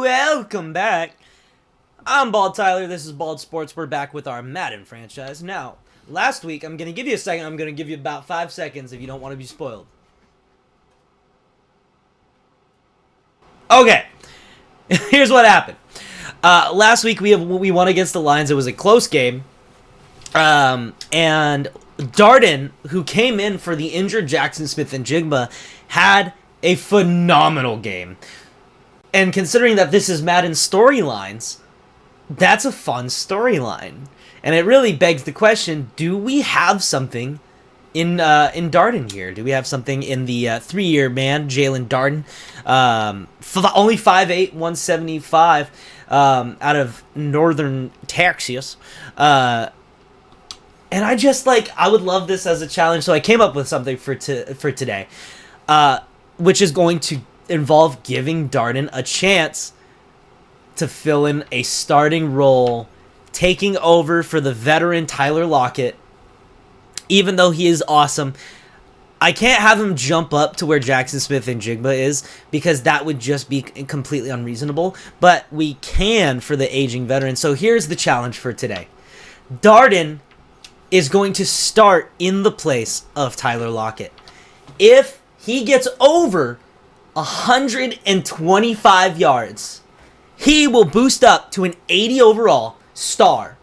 Welcome back. I'm Bald Tyler. This is Bald Sports. We're back with our Madden franchise. Now, last week, I'm going to give you a second. I'm going to give you about 5 seconds if you don't want to be spoiled. Okay. Here's what happened. Last week, we won against the Lions. It was a close game. And Darden, who came in for the injured Jackson Smith-Njigba, had a phenomenal game. And considering that this is Madden storylines, that's a fun storyline. And it really begs the question, do we have something in Darden here? Do we have something in the 3-year man, Jalen Darden? Only 5'8", 175, out of northern Texas. And I just, I would love this as a challenge, so I came up with something for today, which is going to involve giving Darden a chance to fill in a starting role, taking over for the veteran Tyler Lockett. Even though he is awesome, I can't have him jump up to where Jackson Smith-Njigba is, because that would just be completely unreasonable, but we can for the aging veteran. So here's the challenge for today. Darden is going to start in the place of Tyler Lockett. If he gets over 125 yards, he will boost up to an 80 overall star.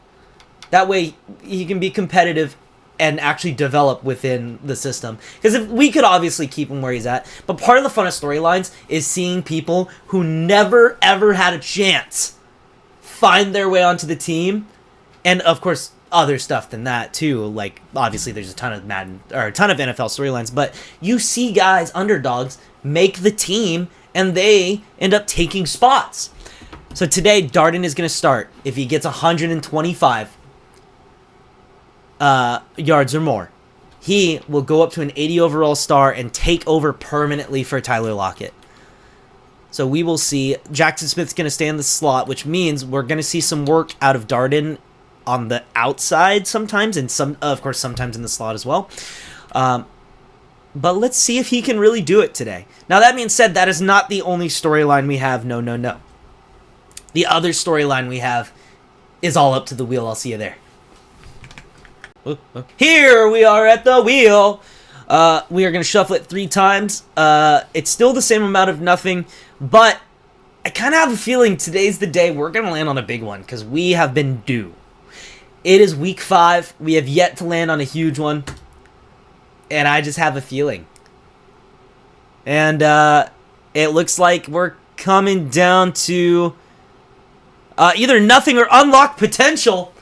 That way he can be competitive and actually develop within the system. Because if we could obviously keep him where he's at, but part of the fun of storylines is seeing people who never ever had a chance find their way onto the team, and of course other stuff than that too. Like obviously there's a ton of Madden or a ton of NFL storylines, but you see guys, underdogs, make the team and they end up taking spots. So today Darden is going to start. If he gets 125 yards or more, he will go up to an 80 overall star and take over permanently for Tyler Lockett. So we will see. Jackson Smith's going to stay in the slot, which means we're going to see some work out of Darden on the outside sometimes, and sometimes in the slot as well. But let's see if he can really do it today. Now, that being said, that is not the only storyline we have. No. The other storyline we have is all up to the wheel. I'll see you there. Here we are at the wheel. We are going to shuffle it 3 times. It's still the same amount of nothing, but I kind of have a feeling today's the day we're going to land on a big one, because we have been due. It is week 5. We have yet to land on a huge one. And I just have a feeling. And it looks like we're coming down to either nothing or unlocked potential.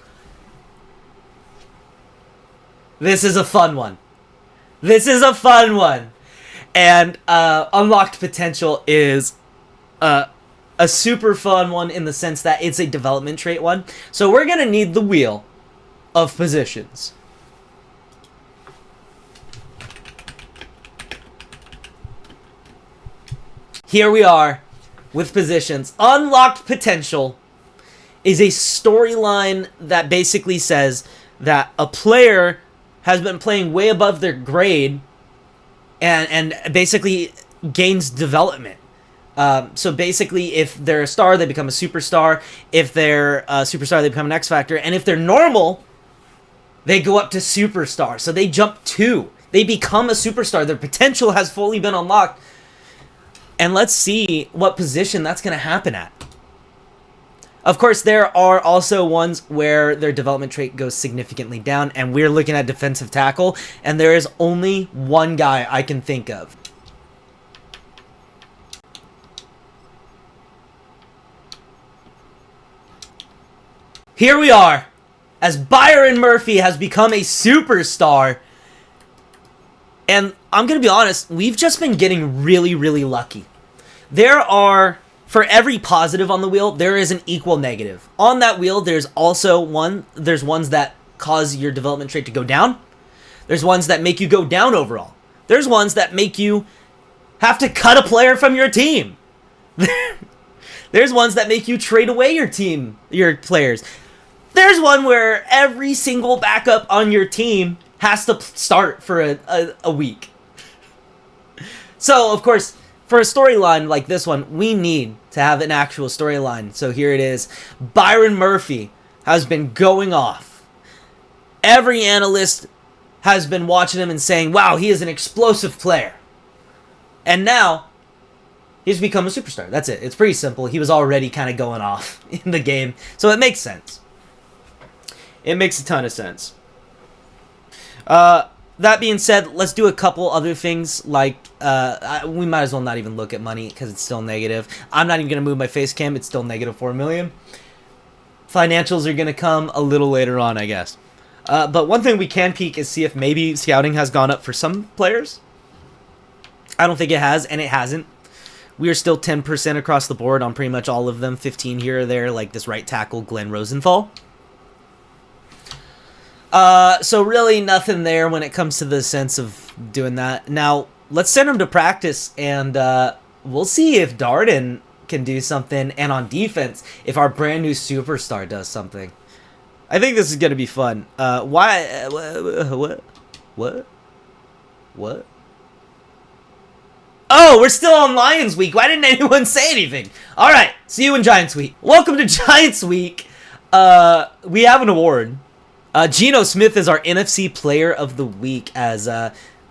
This is a fun one. And unlocked potential is a super fun one in the sense that it's a development trait one. So we're going to need the wheel of positions. Here we are with positions. Unlocked potential is a storyline that basically says that a player has been playing way above their grade and basically gains development. So basically, if they're a star, they become a superstar. If they're a superstar, they become an X Factor. And if they're normal, they go up to superstar. So they jump 2. They become a superstar. Their potential has fully been unlocked. And let's see what position that's going to happen at. Of course, there are also ones where their development trait goes significantly down, and we're looking at defensive tackle, and there is only one guy I can think of. Here we are, as Byron Murphy has become a superstar. And I'm going to be honest, we've just been getting really, really lucky. There are, for every positive on the wheel, there is an equal negative. On that wheel, there's also there's ones that cause your development trait to go down. There's ones that make you go down overall. There's ones that make you have to cut a player from your team. There's ones that make you trade away your players. There's one where every single backup on your team has to start for a week. So, of course, for a storyline like this one, we need to have an actual storyline. So here it is. Byron Murphy has been going off. Every analyst has been watching him and saying, wow, he is an explosive player. And now, he's become a superstar. That's it. It's pretty simple. He was already kind of going off in the game. So it makes sense. It makes a ton of sense. That being said, let's do a couple other things. Like, we might as well not even look at money because it's still negative. I'm not even going to move my face cam. It's still negative 4 million. Financials are going to come a little later on, I guess. But one thing we can peek is see if maybe scouting has gone up for some players. I don't think it has, and it hasn't. We are still 10% across the board on pretty much all of them. 15 here or there, like this right tackle, Glenn Rosenthal. So really nothing there when it comes to the sense of doing that. Now, let's send him to practice, and we'll see if Darden can do something, and on defense, if our brand new superstar does something. I think this is going to be fun. Why? What? Oh, we're still on Lions Week. Why didn't anyone say anything? All right, see you in Giants Week. Welcome to Giants Week. We have an award. Geno Smith is our NFC Player of the Week. As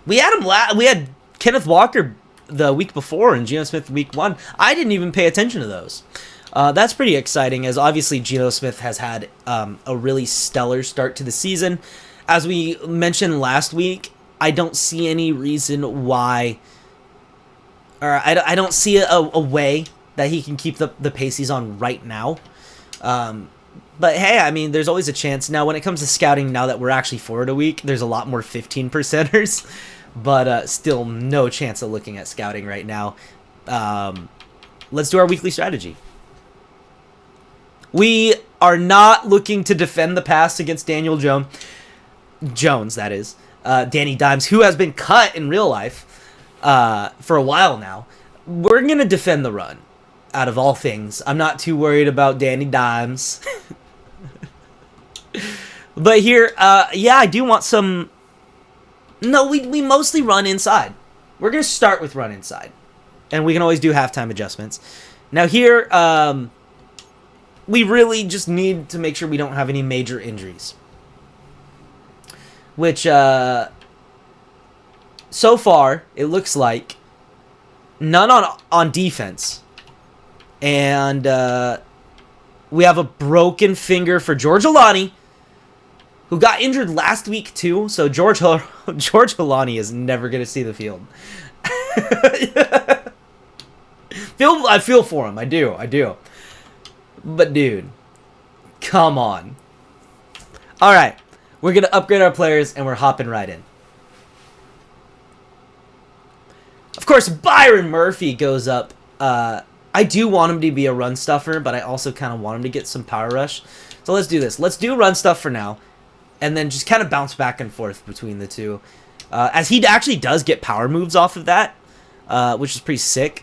we had Kenneth Walker the week before and Geno Smith week 1. I didn't even pay attention to those. That's pretty exciting, as obviously Geno Smith has had a really stellar start to the season. As we mentioned last week, I don't see any reason why, or I don't see a way that he can keep the pace he's on right now. But hey, I mean, there's always a chance. Now, when it comes to scouting, now that we're actually forward a week, there's a lot more 15%ers. But still no chance of looking at scouting right now. Let's do our weekly strategy. We are not looking to defend the pass against Daniel Jones, that is. Danny Dimes, who has been cut in real life for a while now. We're going to defend the run, out of all things. I'm not too worried about Danny Dimes. But here, yeah, I do want some... No, we mostly run inside. We're going to start with run inside. And we can always do halftime adjustments. Now here, we really just need to make sure we don't have any major injuries. Which, so far, it looks like none on defense. And we have a broken finger for George Alani, who got injured last week too. So George Alani is never going to see the field. I feel for him. I do. But dude, come on. All right, we're going to upgrade our players, and we're hopping right in. Of course, Byron Murphy goes up. I do want him to be a run stuffer, but I also kind of want him to get some power rush. So let's do this. Let's do run stuff for now, and then just kind of bounce back and forth between the two. As he actually does get power moves off of that, which is pretty sick.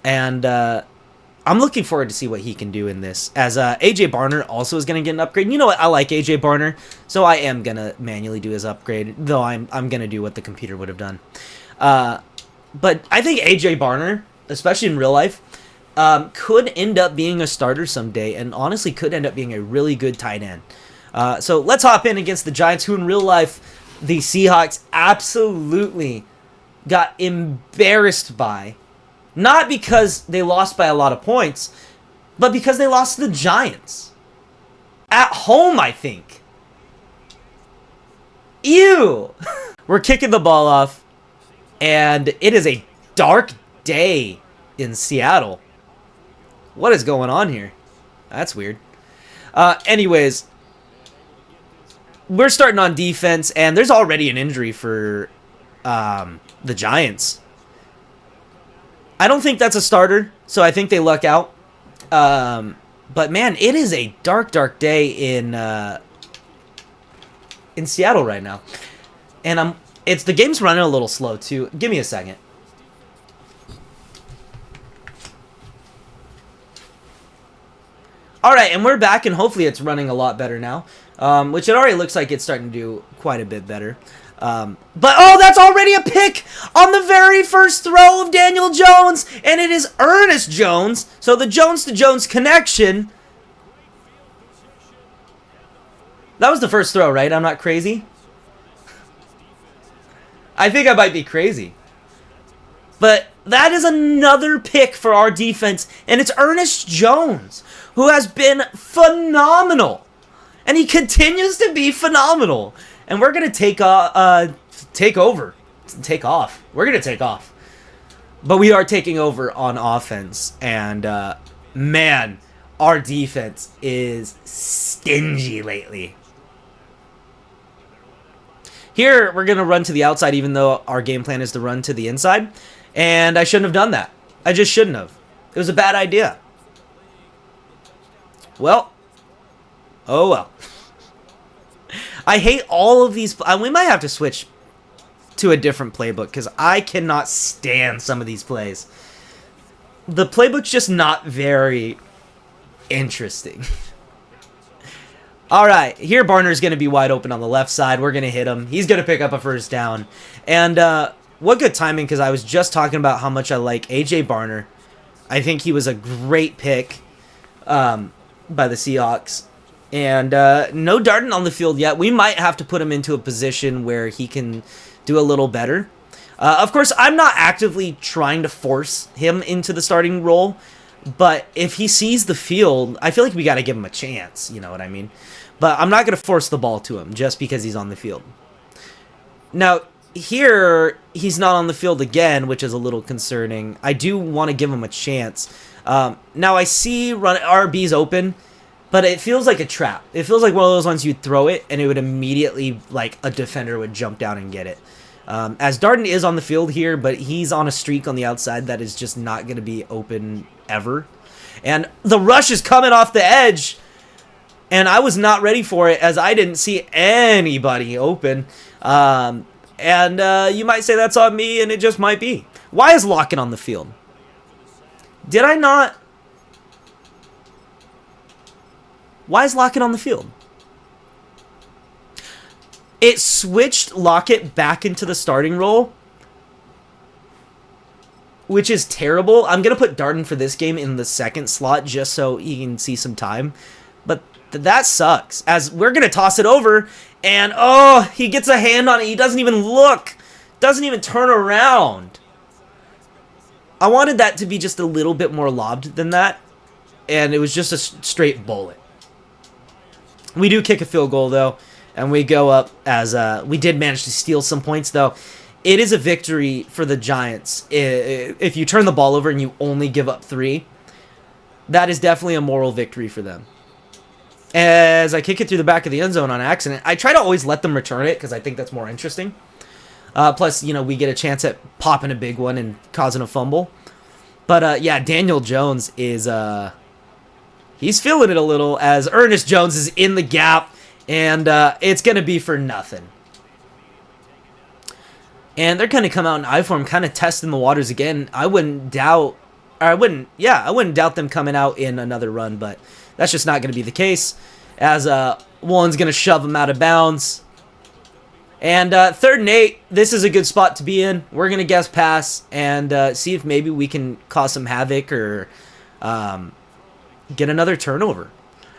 And I'm looking forward to see what he can do in this. As AJ Barner also is going to get an upgrade. You know what? I like AJ Barner, so I am going to manually do his upgrade, though I'm going to do what the computer would have done. But I think AJ Barner, especially in real life, could end up being a starter someday, and honestly could end up being a really good tight end. So let's hop in against the Giants, who in real life, the Seahawks absolutely got embarrassed by. Not because they lost by a lot of points, but because they lost to the Giants. At home, I think. Ew! We're kicking the ball off, and it is a dark day in Seattle. What is going on here? That's weird. Anyways, we're starting on defense, and there's already an injury for the Giants. I don't think that's a starter, so I think they luck out. But man, it is a dark, dark day in Seattle right now, and the game's running a little slow too. Give me a second. All right, and we're back, and hopefully it's running a lot better now, which it already looks like it's starting to do quite a bit better. But, oh, that's already a pick on the very first throw of Daniel Jones, and it is Ernest Jones. So the Jones-to-Jones connection. That was the first throw, right? I'm not crazy? I think I might be crazy. But that is another pick for our defense, and it's Ernest Jones, who has been phenomenal. And he continues to be phenomenal. And we're going to take over. Take off. We're going to take off. But we are taking over on offense. And, man, our defense is stingy lately. Here, we're going to run to the outside, even though our game plan is to run to the inside. And I shouldn't have done that. I just shouldn't have. It was a bad idea. Well. Oh, well. I hate all of these. We might have to switch to a different playbook because I cannot stand some of these plays. The playbook's just not very interesting. All right, here Barner's going to be wide open on the left side. We're going to hit him. He's going to pick up a first down. And what good timing, because I was just talking about how much I like A.J. Barner. I think he was a great pick by the Seahawks. And no Darden on the field yet. We might have to put him into a position where he can do a little better. Of course, I'm not actively trying to force him into the starting role. But if he sees the field, I feel like we got to give him a chance. You know what I mean? But I'm not going to force the ball to him just because he's on the field. Now, here, he's not on the field again, which is a little concerning. I do want to give him a chance. Now, I see RB's open, but it feels like a trap. It feels like one of those ones you'd throw it, and it would immediately, like, a defender would jump down and get it. As Darden is on the field here, but he's on a streak on the outside that is just not going to be open ever. And the rush is coming off the edge, and I was not ready for it as I didn't see anybody open. And you might say that's on me, and it just might be. Why is Lockett on the field? Did I not? Why is Lockett on the field? It switched Lockett back into the starting role, which is terrible. I'm going to put Darden for this game in the second slot just so he can see some time. But that sucks, as we're going to toss it over, and, oh, he gets a hand on it. He doesn't even look. Doesn't even turn around. I wanted that to be just a little bit more lobbed than that, and it was just a straight bullet. We do kick a field goal, though, and we go up as we did manage to steal some points, though. It is a victory for the Giants. If you turn the ball over and you only give up 3, that is definitely a moral victory for them. As I kick it through the back of the end zone on accident, I try to always let them return it because I think that's more interesting. Plus, you know, we get a chance at popping a big one and causing a fumble. But, yeah, Daniel Jones is, he's feeling it a little as Ernest Jones is in the gap, and it's going to be for nothing. And they're going to come out in I form, kind of testing the waters again. I wouldn't doubt them coming out in another run, but that's just not going to be the case, as Woolen's going to shove him out of bounds. And 3rd and 8, this is a good spot to be in. We're going to guess pass and see if maybe we can cause some havoc or get another turnover.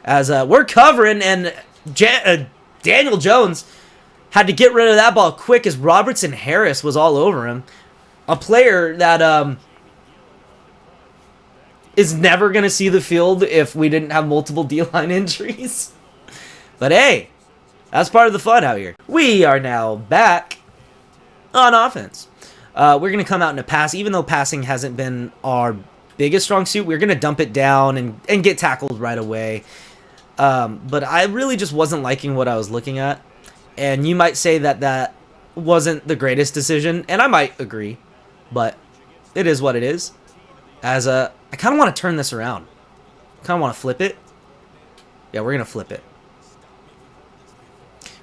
As we're covering, and Daniel Jones had to get rid of that ball quick as Robertson Harris was all over him. A player that is never going to see the field if we didn't have multiple D-line injuries. But hey, that's part of the fun out here. We are now back on offense. We're going to come out in a pass. Even though passing hasn't been our biggest strong suit, we're going to dump it down and get tackled right away. But I really just wasn't liking what I was looking at. And you might say that that wasn't the greatest decision, and I might agree, but it is what it is. As I kind of want to turn this around. Kind of want to flip it. Yeah, we're going to flip it.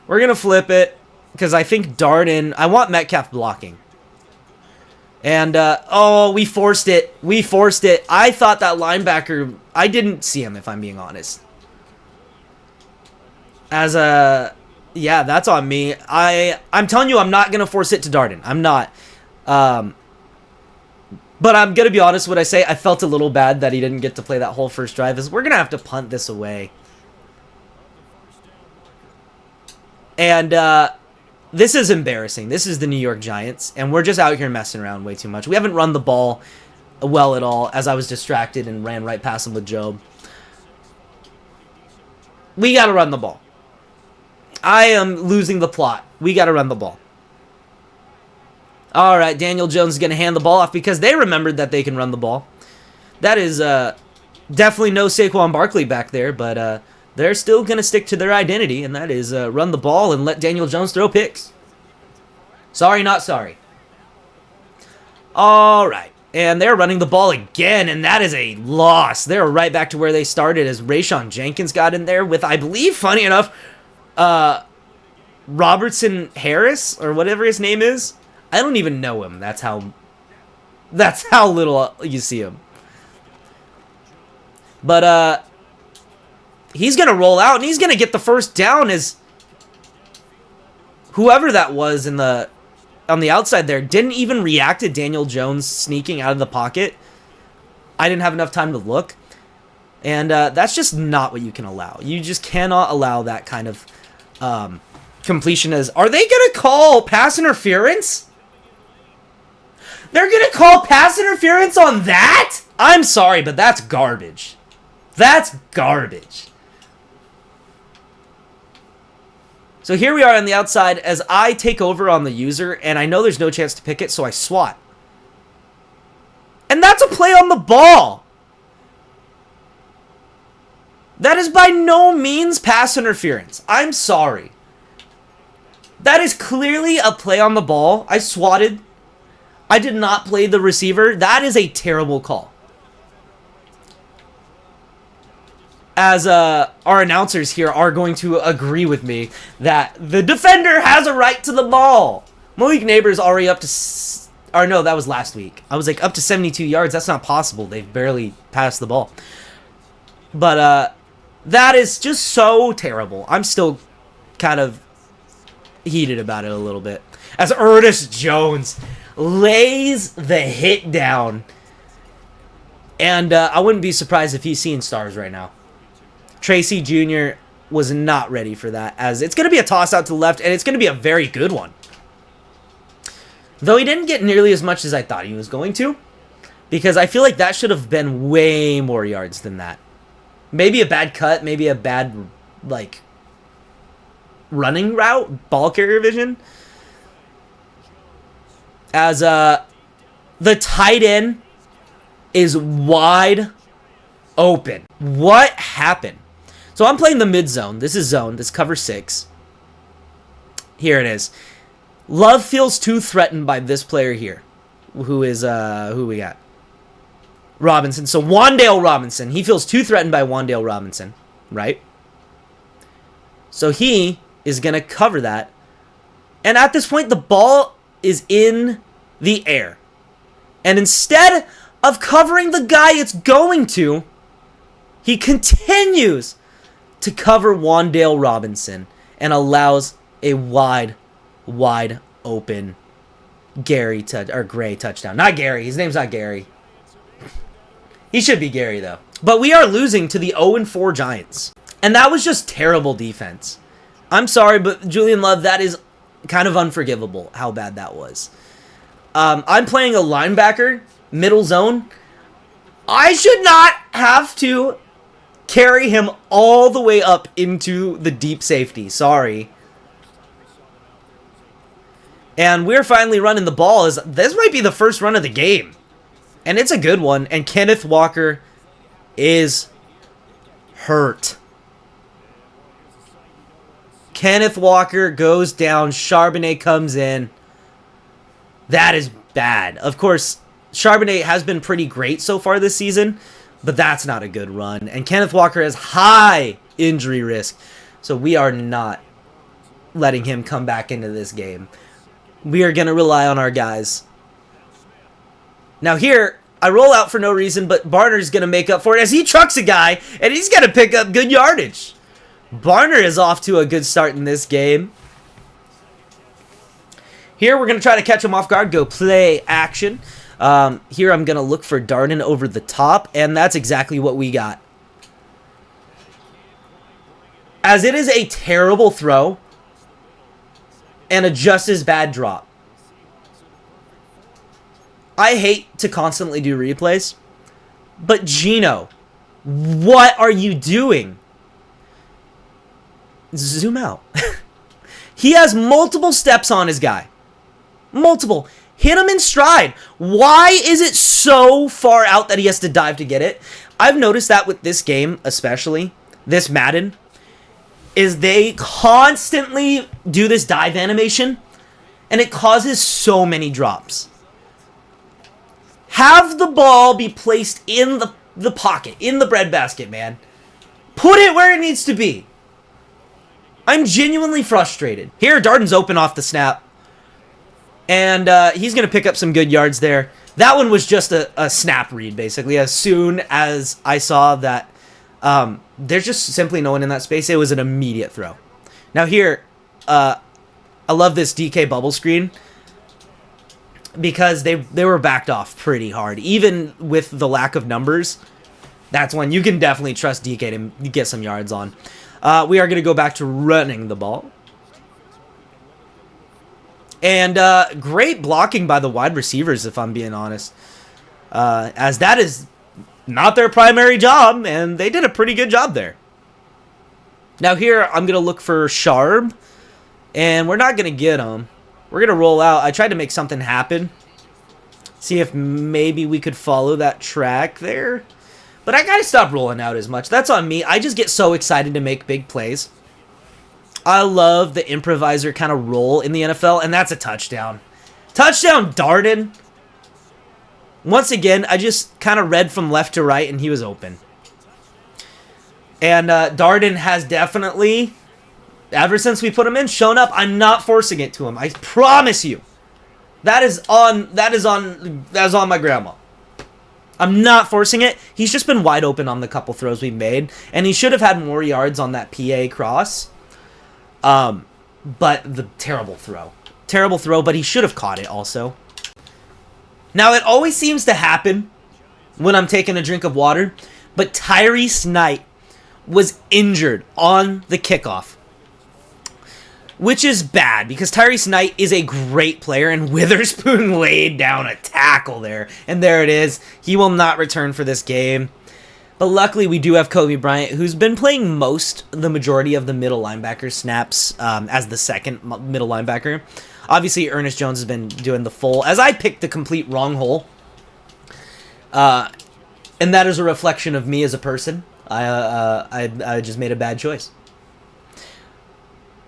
We're going to flip it because I think Darden, I want Metcalf blocking. And, oh, we forced it. We forced it. I thought that linebacker, I didn't see him, if I'm being honest. As Yeah, that's on me. I'm telling you, I'm not going to force it to Darden. I'm not. But I'm going to be honest when I say I felt a little bad that he didn't get to play that whole first drive. Is we're going to have to punt this away. And this is embarrassing. This is the New York Giants, and we're just out here messing around way too much. We haven't run the ball well at all, as I was distracted and ran right past him with Job. We got to run the ball. I am losing the plot. We got to run the ball. All right, Daniel Jones is going to hand the ball off because they remembered that they can run the ball. That is definitely no Saquon Barkley back there, but they're still going to stick to their identity, and that is run the ball and let Daniel Jones throw picks. Sorry, not sorry. All right, and they're running the ball again, and that is a loss. They're right back to where they started as Rayshon Jenkins got in there with, I believe, funny enough, Robertson Harris, or whatever his name is. I don't even know him. That's how little you see him. But he's going to roll out, and he's going to get the first down as whoever that was on the outside there didn't even react to Daniel Jones sneaking out of the pocket. I didn't have enough time to look. And that's just not what you can allow. You just cannot allow that kind of completion as... Are they going to call pass interference? They're going to call pass interference on that? I'm sorry, but that's garbage. That's garbage. So here we are on the outside as I take over on the user, and I know there's no chance to pick it, so I swat. And that's a play on the ball. That is by no means pass interference. I'm sorry. That is clearly a play on the ball. I swatted. I did not play the receiver. That is a terrible call. As our announcers here are going to agree with me that the defender has a right to the ball. Malik Neighbors already up to... Or no, that was last week. I was like, up to 72 yards. That's not possible. They've barely passed the ball. But that is just so terrible. I'm still kind of heated about it a little bit. As Ernest Jones lays the hit down. And I wouldn't be surprised if he's seeing stars right now. Tracy Jr. was not ready for that, as it's going to be a toss out to the left, and it's going to be a very good one. Though he didn't get nearly as much as I thought he was going to, because I feel like that should have been way more yards than that. Maybe a bad cut, maybe a bad, like, running route, ball carrier vision. As the tight end is wide open. What happened? So I'm playing the mid zone. This is zone. This cover 6. Here it is. Love feels too threatened by this player here. Who is, who we got? Robinson. So Wan'Dale Robinson. He feels too threatened by Wan'Dale Robinson. Right? So he is going to cover that. And at this point, the ball is in the air. And instead of covering the guy it's going to, he continues to cover Wan'Dale Robinson and allows a wide open Gray touchdown. Not Gary. His name's not Gary. He should be Gary, though. But we are losing to the 0-4 Giants. And that was just terrible defense. I'm sorry, but Julian Love, that is kind of unforgivable how bad that was. I'm playing a linebacker, middle zone. I should not have to carry him all the way up into the deep safety. Sorry. And we're finally running the ball. This might be the first run of the game. And it's a good one. And Kenneth Walker is hurt. Kenneth Walker goes down. Charbonnet comes in. That is bad. Of course, Charbonnet has been pretty great so far this season, but that's not a good run. And Kenneth Walker has high injury risk, so we are not letting him come back into this game. We are going to rely on our guys. Now here, I roll out for no reason, but Barner's going to make up for it as he trucks a guy, and he's going to pick up good yardage. Barner is off to a good start in this game. Here, we're going to try to catch him off guard, go play action. Here, I'm going to look for Darden over the top, and that's exactly what we got. As it is a terrible throw and a just as bad drop. I hate to constantly do replays, but Gino, what are you doing? Zoom out. He has multiple steps on his guy. Multiple. Hit him in stride. Why is it so far out that he has to dive to get it? I've noticed that with this game, especially, this Madden, is they constantly do this dive animation, and it causes so many drops. Have the ball be placed in the pocket, in the breadbasket, man. Put it where it needs to be. I'm genuinely frustrated. Here, Darden's open off the snap. And he's going to pick up some good yards there. That one was just a snap read, basically. As soon as I saw that there's just simply no one in that space, it was an immediate throw. Now here, I love this DK bubble screen because they were backed off pretty hard. Even with the lack of numbers, that's when you can definitely trust DK to get some yards on. We are going to go back to running the ball. And great blocking by the wide receivers, if I'm being honest. As that is not their primary job, and they did a pretty good job there. Now here, I'm going to look for Sharp, and we're not going to get him. We're going to roll out. I tried to make something happen. See if maybe we could follow that track there. But I got to stop rolling out as much. That's on me. I just get so excited to make big plays. I love the improviser kind of role in the NFL, and that's a touchdown. Touchdown, Darden. Once again, I just kind of read from left to right, and he was open. And Darden has definitely, ever since we put him in, shown up. I'm not forcing it to him. I promise you. That is on my grandma. I'm not forcing it. He's just been wide open on the couple throws we made, and he should have had more yards on that PA cross. But the terrible throw, but he should have caught it also. Now, it always seems to happen when I'm taking a drink of water, but Tyrese Knight was injured on the kickoff, which is bad because Tyrese Knight is a great player, and Witherspoon laid down a tackle there, and there it is. He will not return for this game. But luckily, we do have Kobe Bryant, who's been playing the majority of the middle linebacker snaps as the second middle linebacker. Obviously, Ernest Jones has been doing the full, as I picked the complete wrong hole. And that is a reflection of me as a person. I just made a bad choice.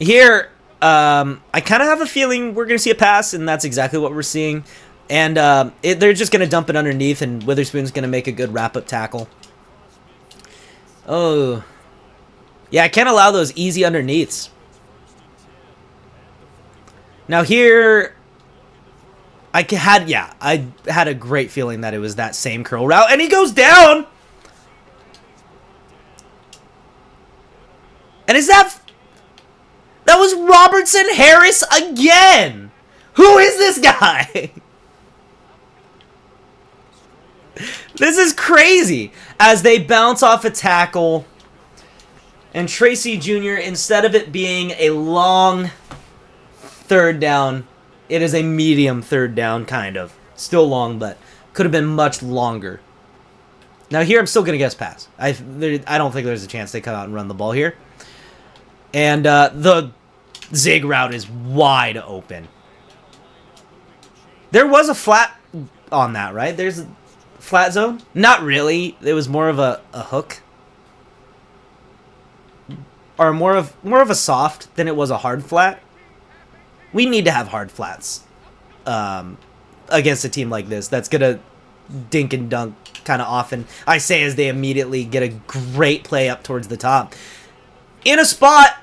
Here, I kind of have a feeling we're going to see a pass, and that's exactly what we're seeing. And they're just going to dump it underneath, and Witherspoon's going to make a good wrap-up tackle. Oh. Yeah, I can't allow those easy underneaths. Now here, I had a great feeling that it was that same curl route, and he goes down! And that was Robertson Harris again! Who is this guy? This is crazy. As they bounce off a tackle, and Tracy Jr., instead of it being a long third down, it is a medium third down, kind of. Still long, but could have been much longer. Now here, I'm still going to guess pass. I don't think there's a chance they come out and run the ball here. And the zig route is wide open. There was a flat on that, right? There's a flat zone? Not really. It was more of a hook. Or more of a soft than it was a hard flat. We need to have hard flats against a team like this that's going to dink and dunk kind of often. I say as they immediately get a great play up towards the top. In a spot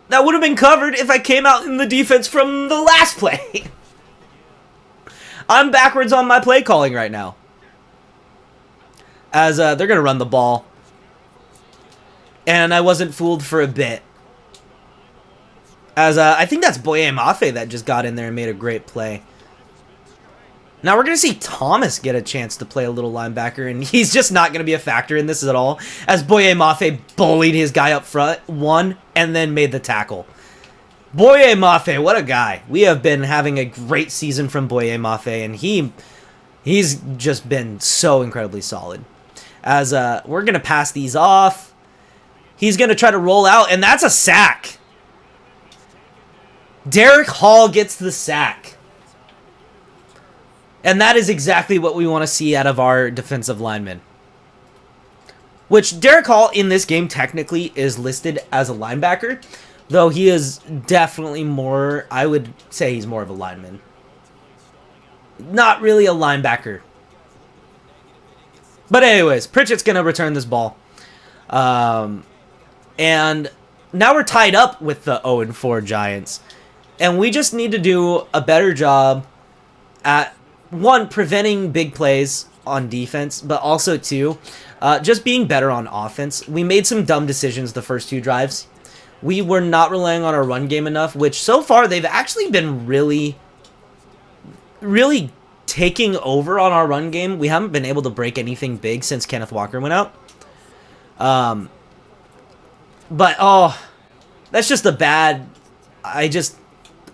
that would have been covered if I came out in the defense from the last play. I'm backwards on my play calling right now. As they're going to run the ball. And I wasn't fooled for a bit. As I think that's Boye Mafe that just got in there and made a great play. Now we're going to see Thomas get a chance to play a little linebacker, and he's just not going to be a factor in this at all, as Boye Mafe bullied his guy up front, won, and then made the tackle. Boye Mafe, what a guy. We have been having a great season from Boye Mafe, and he's just been so incredibly solid. As we're going to pass these off. He's going to try to roll out, and that's a sack. Derek Hall gets the sack. And that is exactly what we want to see out of our defensive linemen. Which, Derek Hall in this game technically is listed as a linebacker, though he is definitely more, I would say he's more of a lineman. Not really a linebacker. But anyways, Pritchett's going to return this ball. And now we're tied up with the 0-4 Giants. And we just need to do a better job at, one, preventing big plays on defense, but also, two, just being better on offense. We made some dumb decisions the first 2 drives. We were not relying on our run game enough, which so far they've actually been really taking over on our run game. We haven't been able to break anything big since Kenneth Walker went out. But, that's just a bad...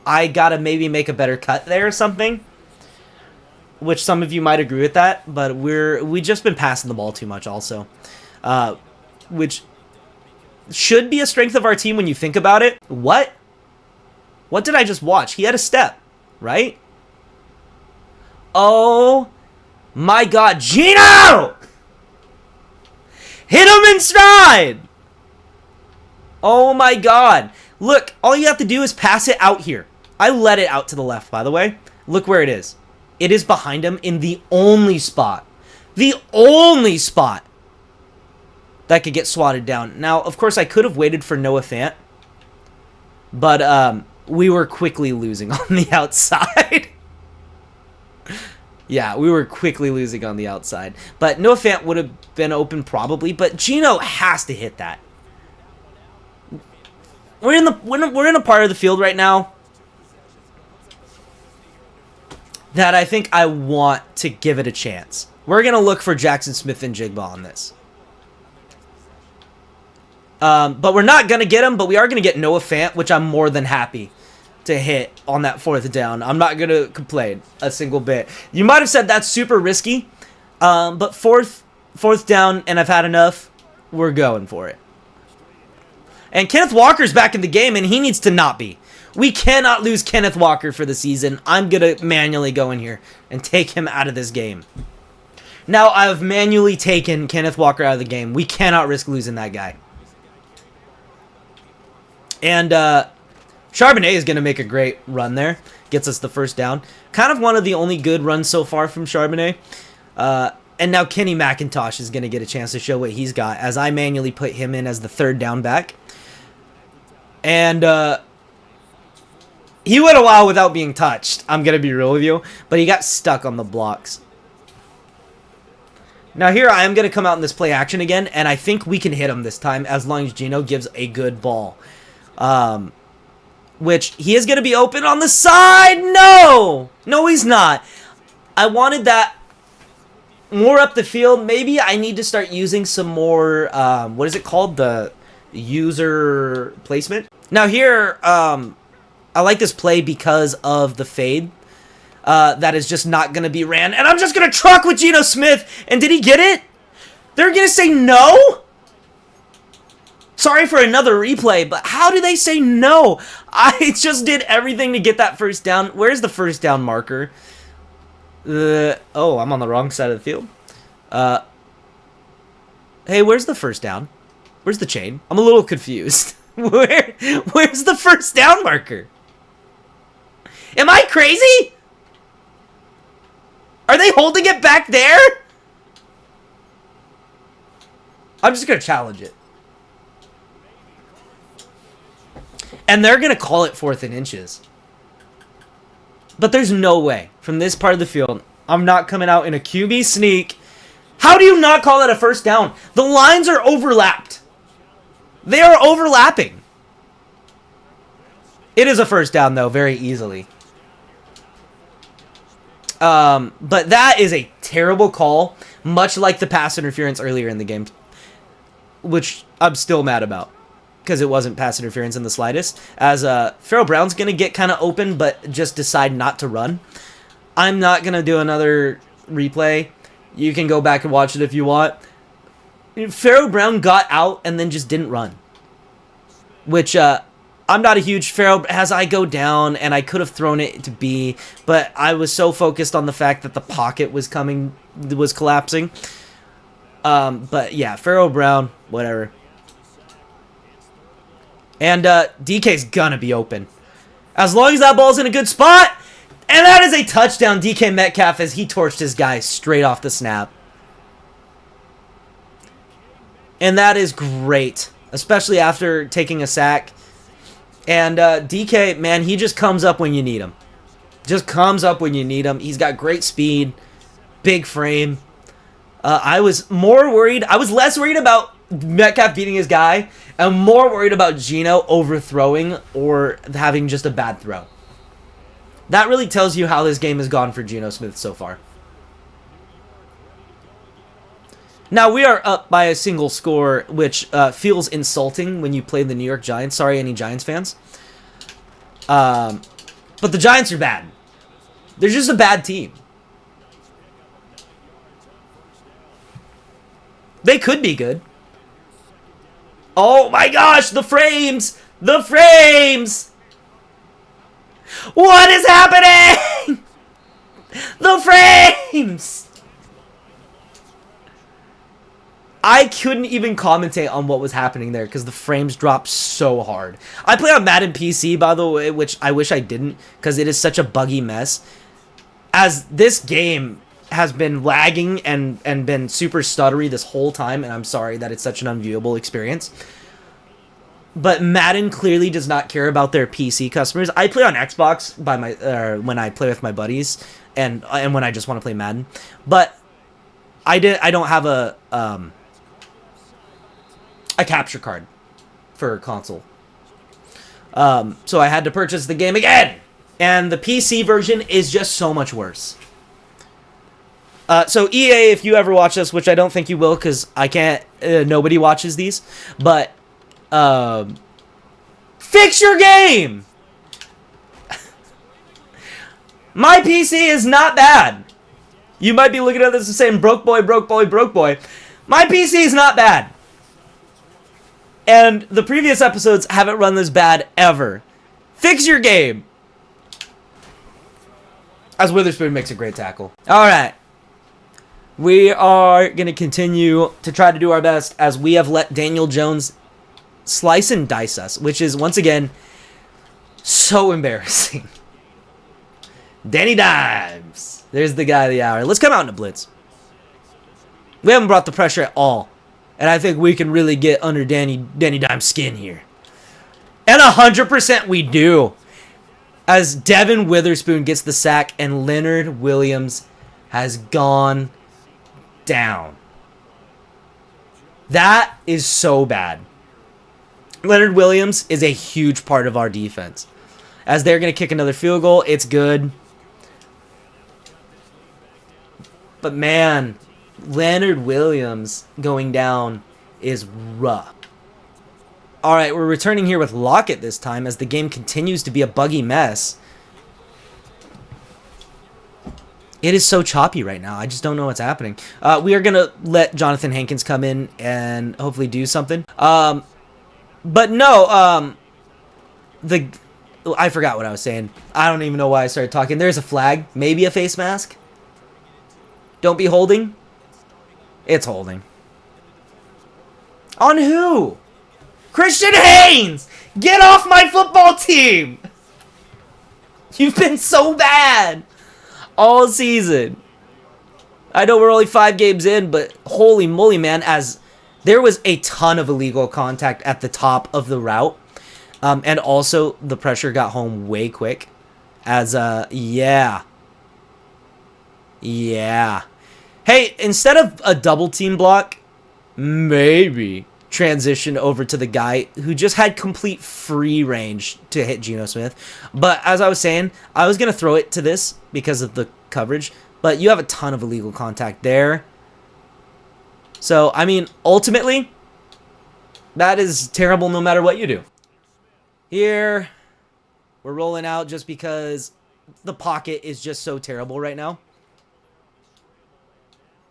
I gotta maybe make a better cut there or something. Which some of you might agree with that, but we just been passing the ball too much also. Which should be a strength of our team when you think about it. What? What did I just watch? He had a step, right? Oh my God, Gino! Hit him in stride! Oh my God. Look, all you have to do is pass it out here. I let it out to the left, by the way. Look where it is. It is behind him in the only spot. The only spot that could get swatted down. Now, of course, I could have waited for Noah Fant. But we were quickly losing on the outside. Yeah, we were quickly losing on the outside. But Noah Fant would have been open probably. But Gino has to hit that. We're in a part of the field right now that I think I want to give it a chance. We're going to look for Jackson Smith and Jigba on this. But we're not going to get him, but we are going to get Noah Fant, which I'm more than happy to hit on that 4th down. I'm not going to complain a single bit. You might have said that's super risky, but fourth down and I've had enough, we're going for it. And Kenneth Walker's back in the game, and he needs to not be. We cannot lose Kenneth Walker for the season. I'm going to manually go in here and take him out of this game. Now, I've manually taken Kenneth Walker out of the game. We cannot risk losing that guy. And Charbonnet is going to make a great run there. Gets us the 1st down. Kind of one of the only good runs so far from Charbonnet. And now Kenny McIntosh is going to get a chance to show what he's got, as I manually put him in as the 3rd down back. And he went a while without being touched, I'm going to be real with you. But he got stuck on the blocks. Now here I am going to come out in this play action again, and I think we can hit him this time as long as Gino gives a good ball. Which he is going to be open on the side. No! No, he's not. I wanted that more up the field. Maybe I need to start using some more, what is it called? The user placement. Now here, I like this play because of the fade. That is just not going to be ran. And I'm just going to truck with Geno Smith. And did he get it? They're going to say no? Sorry for another replay, but how do they say no? I just did everything to get that 1st down. Where's the 1st down marker? Oh, I'm on the wrong side of the field. Hey, where's the 1st down? Where's the chain? I'm a little confused. Where's the 1st down marker? Am I crazy? Are they holding it back there? I'm just going to challenge it. And they're going to call it 4th and inches. But there's no way. From this part of the field, I'm not coming out in a QB sneak. How do you not call it a 1st down? The lines are overlapped. They are overlapping. It is a first down, though, very easily. But that is a terrible call, much like the pass interference earlier in the game, which I'm still mad about because it wasn't pass interference in the slightest. As Pharaoh Brown's going to get kind of open, but just decide not to run. I'm not going to do another replay. You can go back and watch it if you want. Pharaoh Brown got out and then just didn't run, which I'm not a huge Pharaoh as I go down, and I could have thrown it to B, but I was so focused on the fact that the pocket was collapsing. But yeah, Pharaoh Brown, whatever. And DK's gonna be open. As long as that ball's in a good spot, and that is a touchdown, DK Metcalf, as he torched his guy straight off the snap. And that is great, especially after taking a sack. And DK, man, he just comes up when you need him. Just comes up when you need him. He's got great speed, big frame. I was less worried about Metcalf beating his guy, and more worried about Geno overthrowing or having just a bad throw. That really tells you how this game has gone for Geno Smith so far. Now, we are up by a single score, which feels insulting when you play the New York Giants. Sorry, any Giants fans. But the Giants are bad. They're just a bad team. They could be good. Oh my gosh, the frames! The frames! What is happening? The frames! I couldn't even commentate on what was happening there because the frames dropped so hard. I play on Madden PC, by the way, which I wish I didn't because it is such a buggy mess. As this game has been lagging and been super stuttery this whole time, and I'm sorry that it's such an unviewable experience. But Madden clearly does not care about their PC customers. I play on Xbox when I play with my buddies and when I just want to play Madden. But I don't have a capture card for console. So I had to purchase the game again. And the PC version is just so much worse. So EA, if you ever watch this, which I don't think you will because I can't, nobody watches these, but fix your game! My PC is not bad. You might be looking at this and saying, broke boy, broke boy, broke boy. My PC is not bad. And the previous episodes haven't run this bad ever. Fix your game. As Witherspoon makes a great tackle. Alright. We are going to continue to try to do our best as we have let Daniel Jones slice and dice us, which is, once again, so embarrassing. Danny Dimes. There's the guy of the hour. Let's come out in a blitz. We haven't brought the pressure at all. And I think we can really get under Danny Dimes' skin here. And 100% we do. As Devin Witherspoon gets the sack and Leonard Williams has gone down. That is so bad. Leonard Williams is a huge part of our defense. As they're going to kick another field goal, it's good. But man, Leonard Williams going down is rough. Alright, we're returning here with Lockett this time as the game continues to be a buggy mess. It is so choppy right now. I just don't know what's happening. We are going to let Jonathan Hankins come in and hopefully do something. But no, I forgot what I was saying. I don't even know why I started talking. There's a flag. Maybe a face mask. Don't be holding. It's holding. On who? Christian Haynes! Get off my football team! You've been so bad all season. I know we're only 5 games in, but holy moly, man, as there was a ton of illegal contact at the top of the route. And also, the pressure got home way quick. As, yeah. Yeah. Hey, instead of a double team block, maybe transition over to the guy who just had complete free range to hit Geno Smith. But as I was saying, I was going to throw it to this because of the coverage, but you have a ton of illegal contact there. So, I mean, ultimately, that is terrible no matter what you do. Here, we're rolling out just because the pocket is just so terrible right now.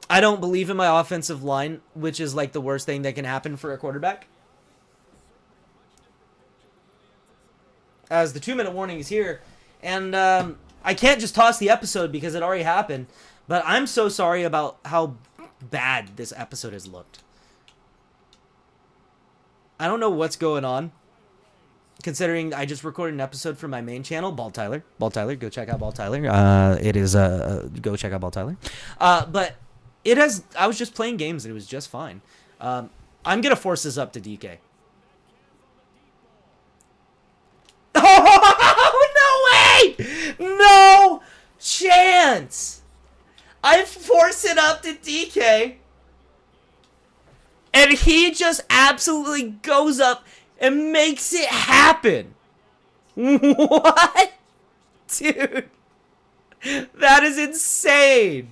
I don't believe in my offensive line, which is like the worst thing that can happen for a quarterback. As the 2-minute warning is here, and I can't just toss the episode because it already happened, but I'm so sorry about how bad this episode has looked. I don't know what's going on, considering I just recorded an episode for my main channel, Ball Tyler. Ball Tyler, go check out Ball Tyler. Go check out Ball Tyler. But it has. I was just playing games and it was just fine. I'm gonna force this up to DK. Oh no way! No chance! I force it up to DK, and he just absolutely goes up and makes it happen. What? Dude. That is insane.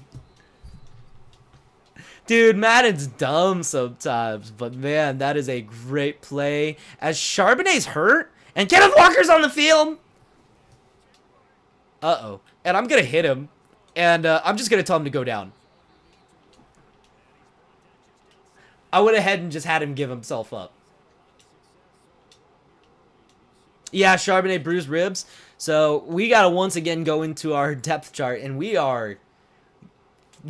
Dude, Madden's dumb sometimes, but man, that is a great play. As Charbonnet's hurt, and Kenneth Walker's on the field. Uh-oh. And I'm going to hit him, and I'm just going to tell him to go down. I went ahead and just had him give himself up. Yeah, Charbonnet bruised ribs. So we got to once again go into our depth chart, and we are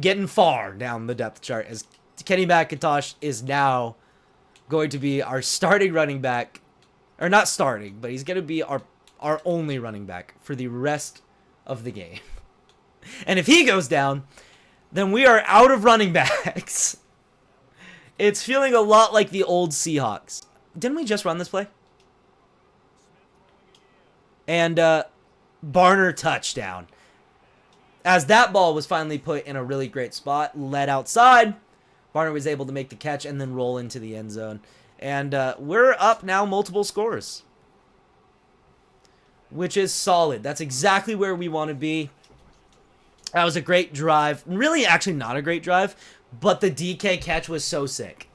getting far down the depth chart as Kenny McIntosh is now going to be our starting running back. Or not starting, but he's going to be our only running back for the rest of the game. And if he goes down, then we are out of running backs. It's feeling a lot like the old Seahawks. Didn't we just run this play? And Barner touchdown. As that ball was finally put in a really great spot, led outside, Barner was able to make the catch and then roll into the end zone. And we're up now multiple scores, which is solid. That's exactly where we want to be. That was a great drive. Really, actually not a great drive, but the DK catch was so sick.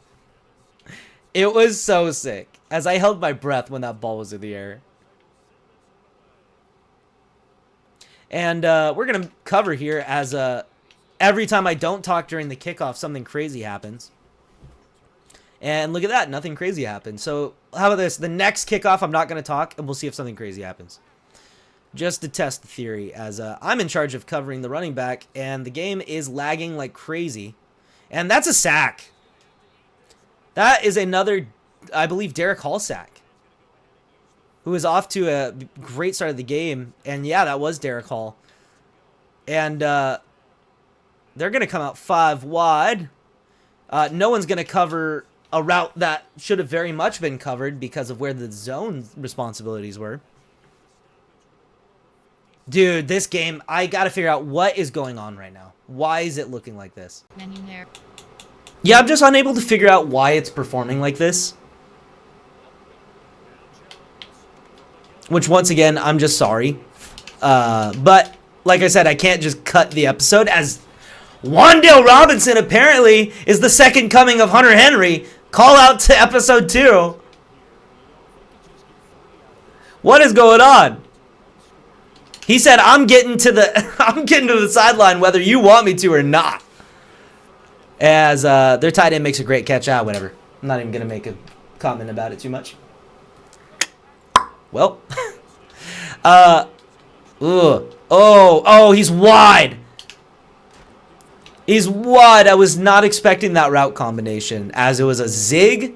It was so sick. As I held my breath when that ball was in the air. And we're going to cover here as every time I don't talk during the kickoff, something crazy happens. And look at that. Nothing crazy happened. So how about this? The next kickoff, I'm not going to talk, and we'll see if something crazy happens. Just to test the theory, as I'm in charge of covering the running back, and the game is lagging like crazy. And that's a sack. That is another, I believe, Derek Hall sack, who is off to a great start of the game. And yeah, that was Derek Hall. And they're going to come out 5 wide. No one's going to cover a route that should have very much been covered because of where the zone responsibilities were. Dude, this game, I got to figure out what is going on right now. Why is it looking like this? Menu there. Yeah, I'm just unable to figure out why it's performing like this. Which, once again, I'm just sorry. But, like I said, I can't just cut the episode, as Wan'Dale Robinson apparently is the second coming of Hunter Henry. Call out to episode 2. What is going on? He said, I'm getting to the sideline whether you want me to or not. As their tight end makes a great catch. Whatever. I'm not even going to make a comment about it too much. Well. Oh, he's wide. He's wide. I was not expecting that route combination, as it was a zig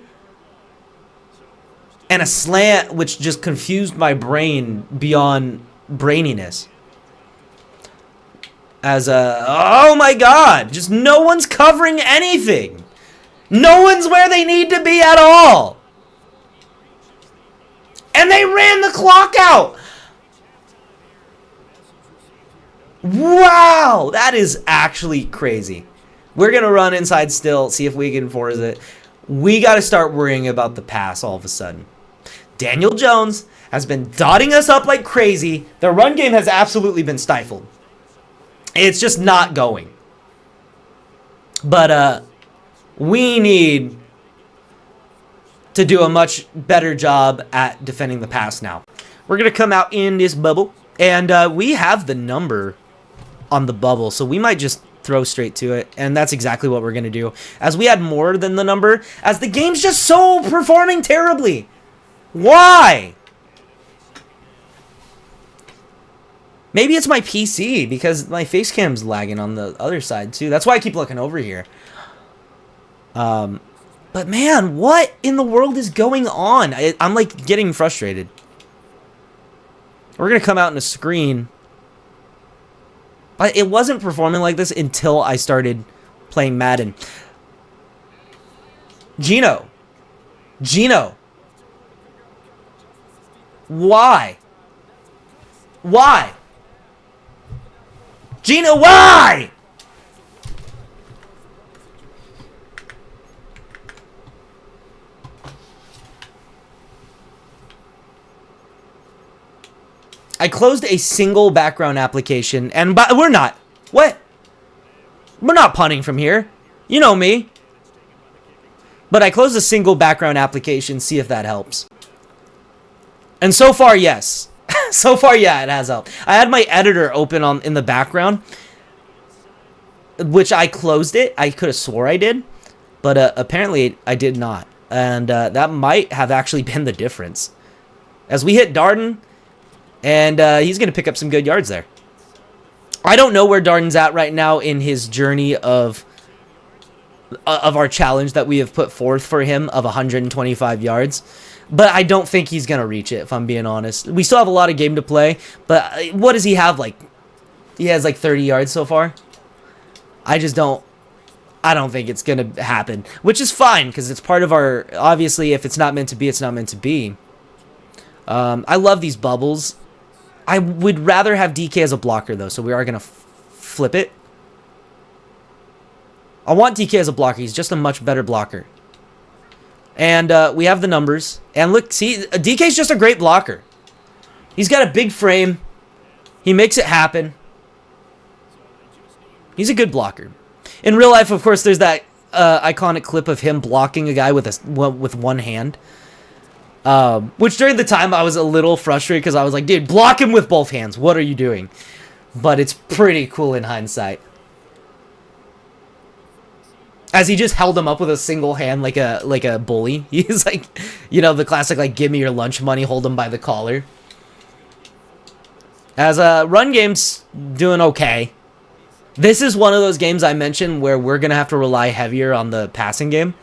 and a slant, which just confused my brain beyond braininess. As oh my god, just no one's covering anything. No one's where they need to be at all. And they ran the clock out. Wow, that is actually crazy. We're going to run inside still, see if we can force it. we got to start worrying about the pass all of a sudden. Daniel Jones has been dotting us up like crazy. The run game has absolutely been stifled. It's just not going. But we need to do a much better job at defending the pass now. We're going to come out in this bubble, and we have the number on the bubble, so we might just throw straight to it, and that's exactly what we're going to do. As we had more than the number, as the game's just so performing terribly. Why? Maybe it's my PC, because my face cam's lagging on the other side, too. That's why I keep looking over here. But, man, what in the world is going on? I'm, like, getting frustrated. We're going to come out in a screen. But it wasn't performing like this until I started playing Madden. Gino. Why? Why? Gino, why? I closed a single background application, and we're not. What? We're not punting from here. You know me. But I closed a single background application, see if that helps. And so far, yes. So far, yeah, it has helped. I had my editor open in the background, which I closed it. I could have swore I did, but apparently I did not. And that might have actually been the difference. As we hit Darden, and he's going to pick up some good yards there. I don't know where Darden's at right now in his journey of our challenge that we have put forth for him of 125 yards. But I don't think he's going to reach it, if I'm being honest. We still have a lot of game to play. But what does he have? Like, he has like 30 yards so far. I don't think it's going to happen. Which is fine, because it's part of our... Obviously, if it's not meant to be, it's not meant to be. I love these bubbles. I would rather have DK as a blocker, though, so we are going to flip it. I want DK as a blocker. He's just a much better blocker. And we have the numbers. And look, see, DK's just a great blocker. He's got a big frame. He makes it happen. He's a good blocker. In real life, of course, there's that iconic clip of him blocking a guy with one hand. Which during the time I was a little frustrated because I was like, dude, block him with both hands. What are you doing? But it's pretty cool in hindsight. As he just held him up with a single hand like a bully. He's like, you know, the classic, like, give me your lunch money, hold him by the collar. As run game's doing okay. This is one of those games I mentioned where we're going to have to rely heavier on the passing game.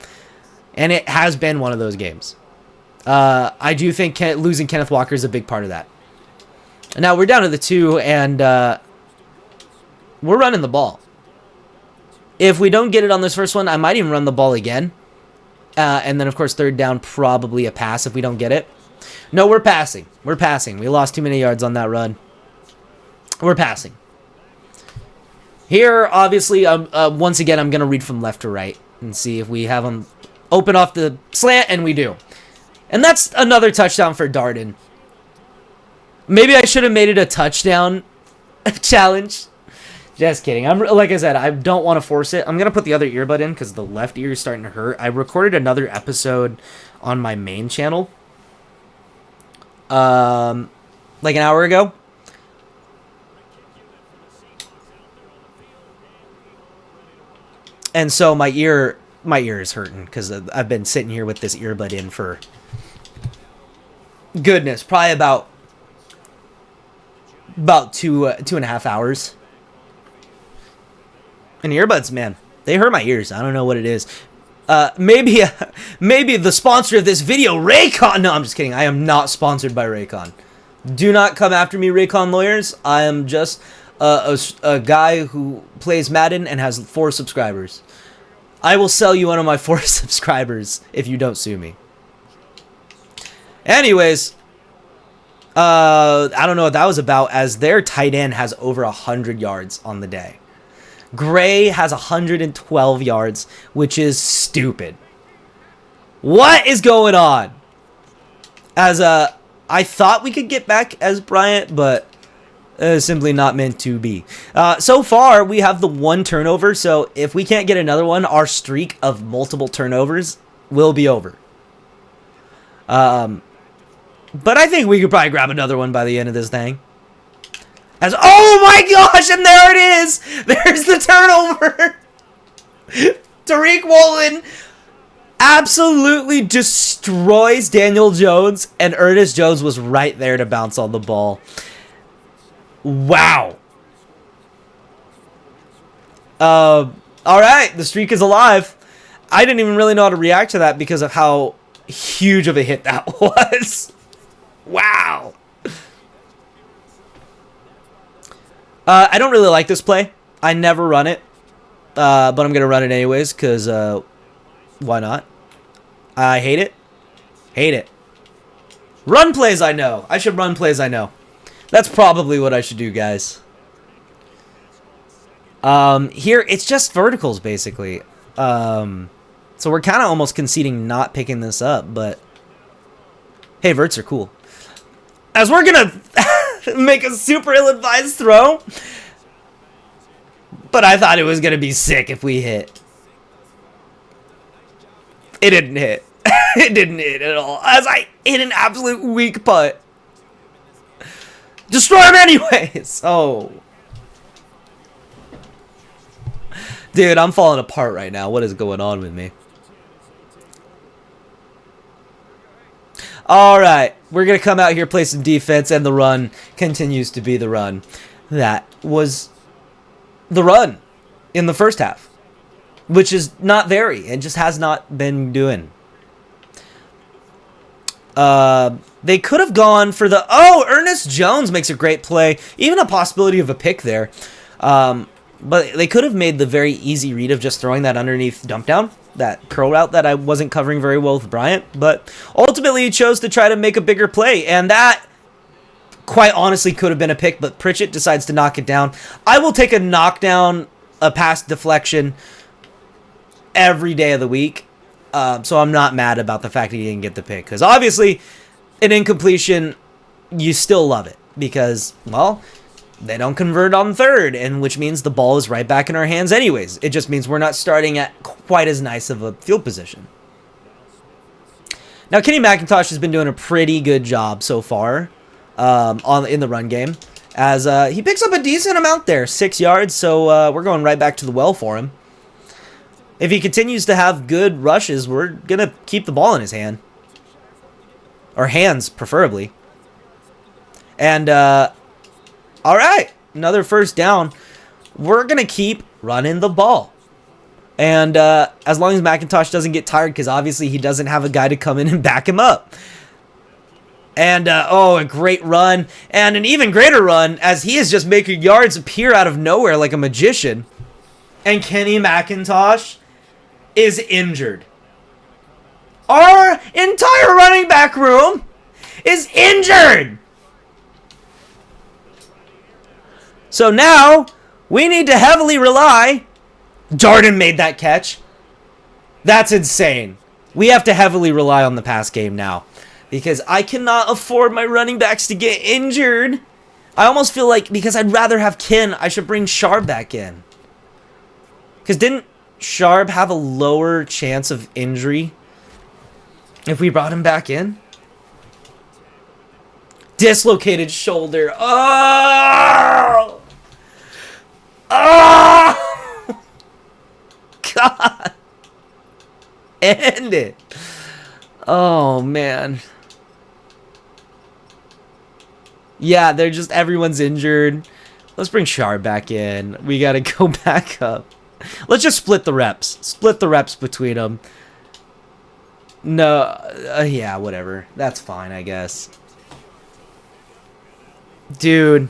And it has been one of those games. I do think losing Kenneth Walker is a big part of that. Now we're down to the 2, and we're running the ball. If we don't get it on this first one, I might even run the ball again. And then, of course, third down, probably a pass if we don't get it. No, we're passing. We're passing. We lost too many yards on that run. We're passing. Here, obviously, once again, I'm going to read from left to right and see if we have them open off the slant, and we do. And that's another touchdown for Darden. Maybe I should have made it a touchdown challenge. Just kidding. Like I said, I don't want to force it. I'm going to put the other earbud in because the left ear is starting to hurt. I recorded another episode on my main channel. Like an hour ago. And so my ear is hurting because I've been sitting here with this earbud in for... goodness, probably about 2.5 hours. And earbuds, man, they hurt my ears. I don't know what it is. Maybe the sponsor of this video, Raycon. No, I'm just kidding. I am not sponsored by Raycon. Do not come after me, Raycon lawyers. I am just a guy who plays Madden and has 4 subscribers. I will sell you one of my 4 subscribers if you don't sue me. Anyways, I don't know what that was about, as their tight end has over 100 yards on the day. Gray has 112 yards, which is stupid. What is going on? As I thought we could get back as Bryant, but simply not meant to be. So far, we have the 1 turnover, so if we can't get another one, our streak of multiple turnovers will be over. But I think we could probably grab another one by the end of this thing. As oh my gosh, and there it is! There's the turnover! Tariq Woolen absolutely destroys Daniel Jones, and Ernest Jones was right there to bounce on the ball. Wow. Alright, the streak is alive. I didn't even really know how to react to that because of how huge of a hit that was. Wow. I don't really like this play. I never run it. But I'm going to run it anyways because why not? I hate it. Hate it. Run plays I know. I should run plays I know. That's probably what I should do, guys. Here, it's just verticals, basically. So we're kind of almost conceding not picking this up, but hey, verts are cool. As we're going to make a super ill-advised throw, but I thought it was going to be sick if we hit. It didn't hit. It didn't hit at all. As I hit an absolute weak putt. Destroy him anyways. Oh. Dude, I'm falling apart right now. What is going on with me? Alright. We're going to come out here, play some defense, and the run continues to be the run. That was the run in the first half. Which is not very. It just has not been doing. They could have gone for the... Oh, Ernest Jones makes a great play. Even a possibility of a pick there. But they could have made the very easy read of just throwing that underneath dump down. That curl route that I wasn't covering very well with Bryant. But ultimately he chose to try to make a bigger play. And that, quite honestly, could have been a pick. But Pritchett decides to knock it down. I will take a knockdown, a pass deflection every day of the week. So I'm not mad about the fact that he didn't get the pick. Because obviously, an incompletion, you still love it. Because, well, they don't convert on third. And which means the ball is right back in our hands anyways. It just means we're not starting at quite as nice of a field position. Now, Kenny McIntosh has been doing a pretty good job so far in the run game. As he picks up a decent amount there. 6 yards. So we're going right back to the well for him. If he continues to have good rushes, we're going to keep the ball in his hand. Or hands, preferably. And, alright. Another first down. We're going to keep running the ball. And, as long as McIntosh doesn't get tired, because obviously he doesn't have a guy to come in and back him up. And, oh, a great run. And an even greater run, as he is just making yards appear out of nowhere like a magician. And Kenny McIntosh is injured. Our entire running back room is injured. So now we need to heavily rely. Darden made that catch. That's insane. We have to heavily rely on the pass game now because I cannot afford my running backs to get injured. I almost feel like because I'd rather have Ken, I should bring Sharp back in. Because didn't Sharp have a lower chance of injury if we brought him back in? Dislocated shoulder. Oh! Oh! God. End it. Oh, man. Yeah, they're just, everyone's injured. Let's bring Sharp back in. We got to go back up. Let's just split the reps. Split the reps between them. No, yeah, whatever. That's fine, I guess. Dude.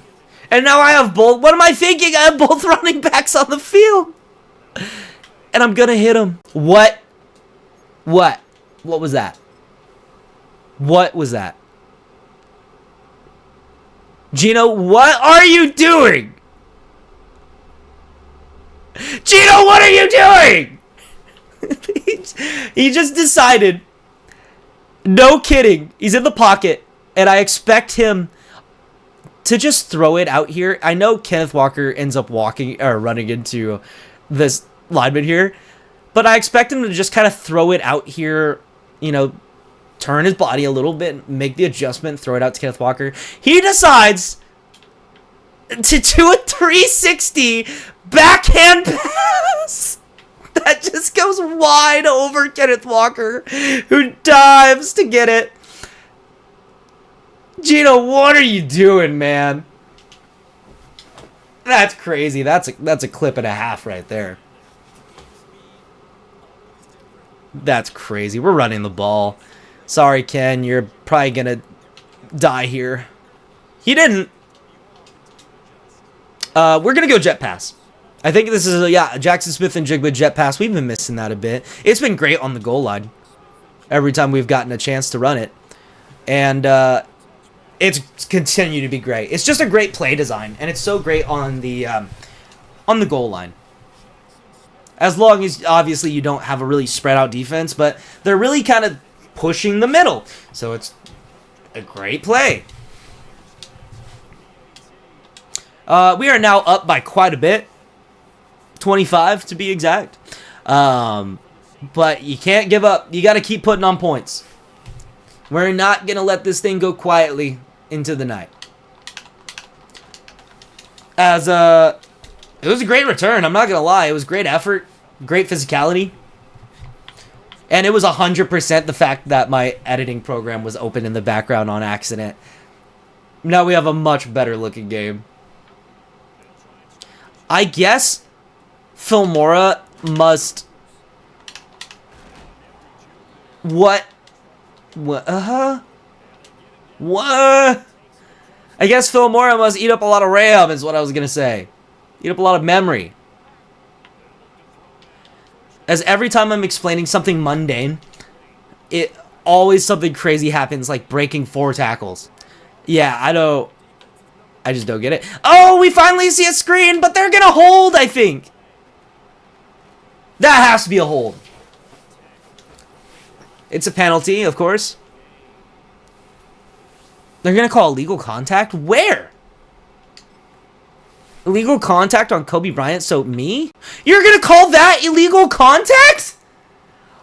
And now I have both. What am I thinking? I have both running backs on the field. And I'm going to hit them. What? What? What was that? What was that? Gino, what are you doing? Gino, what are you doing? He just decided No kidding. He's in the pocket, and I expect him to just throw it out here. I know Kenneth Walker ends up walking or running into this lineman here, but I expect him to just kind of throw it out here, you know, turn his body a little bit, make the adjustment, throw it out to Kenneth Walker. He decides to do a 360 backhand pass that just goes wide over Kenneth Walker, who dives to get it. Gino, what are you doing, man? That's crazy. That's a clip and a half right there. That's crazy. We're running the ball. Sorry, Ken. You're probably going to die here. He didn't. We're going to go jet pass. I think this is, Jackson Smith and Jigba jet pass. We've been missing that a bit. It's been great on the goal line every time we've gotten a chance to run it. And it's continued to be great. It's just a great play design, and it's so great on the goal line. As long as, obviously, you don't have a really spread out defense, but they're really kind of pushing the middle. So it's a great play. We are now up by quite a bit. 25 to be exact. But you can't give up. You got to keep putting on points. We're not going to let this thing go quietly into the night. It was a great return. I'm not going to lie. It was great effort, great physicality. And it was 100% the fact that my editing program was open in the background on accident. Now we have a much better looking game. I guess Filmora must... What? What? What? I guess Filmora must eat up a lot of RAM is what I was going to say. Eat up a lot of memory. As every time I'm explaining something mundane, it always something crazy happens, like breaking 4 tackles. Yeah, I just don't get it. Oh, we finally see a screen, but they're going to hold, I think. That has to be a hold. It's a penalty, of course. They're going to call illegal contact? Where? Illegal contact on Kobe Bryant, so me? You're going to call that illegal contact?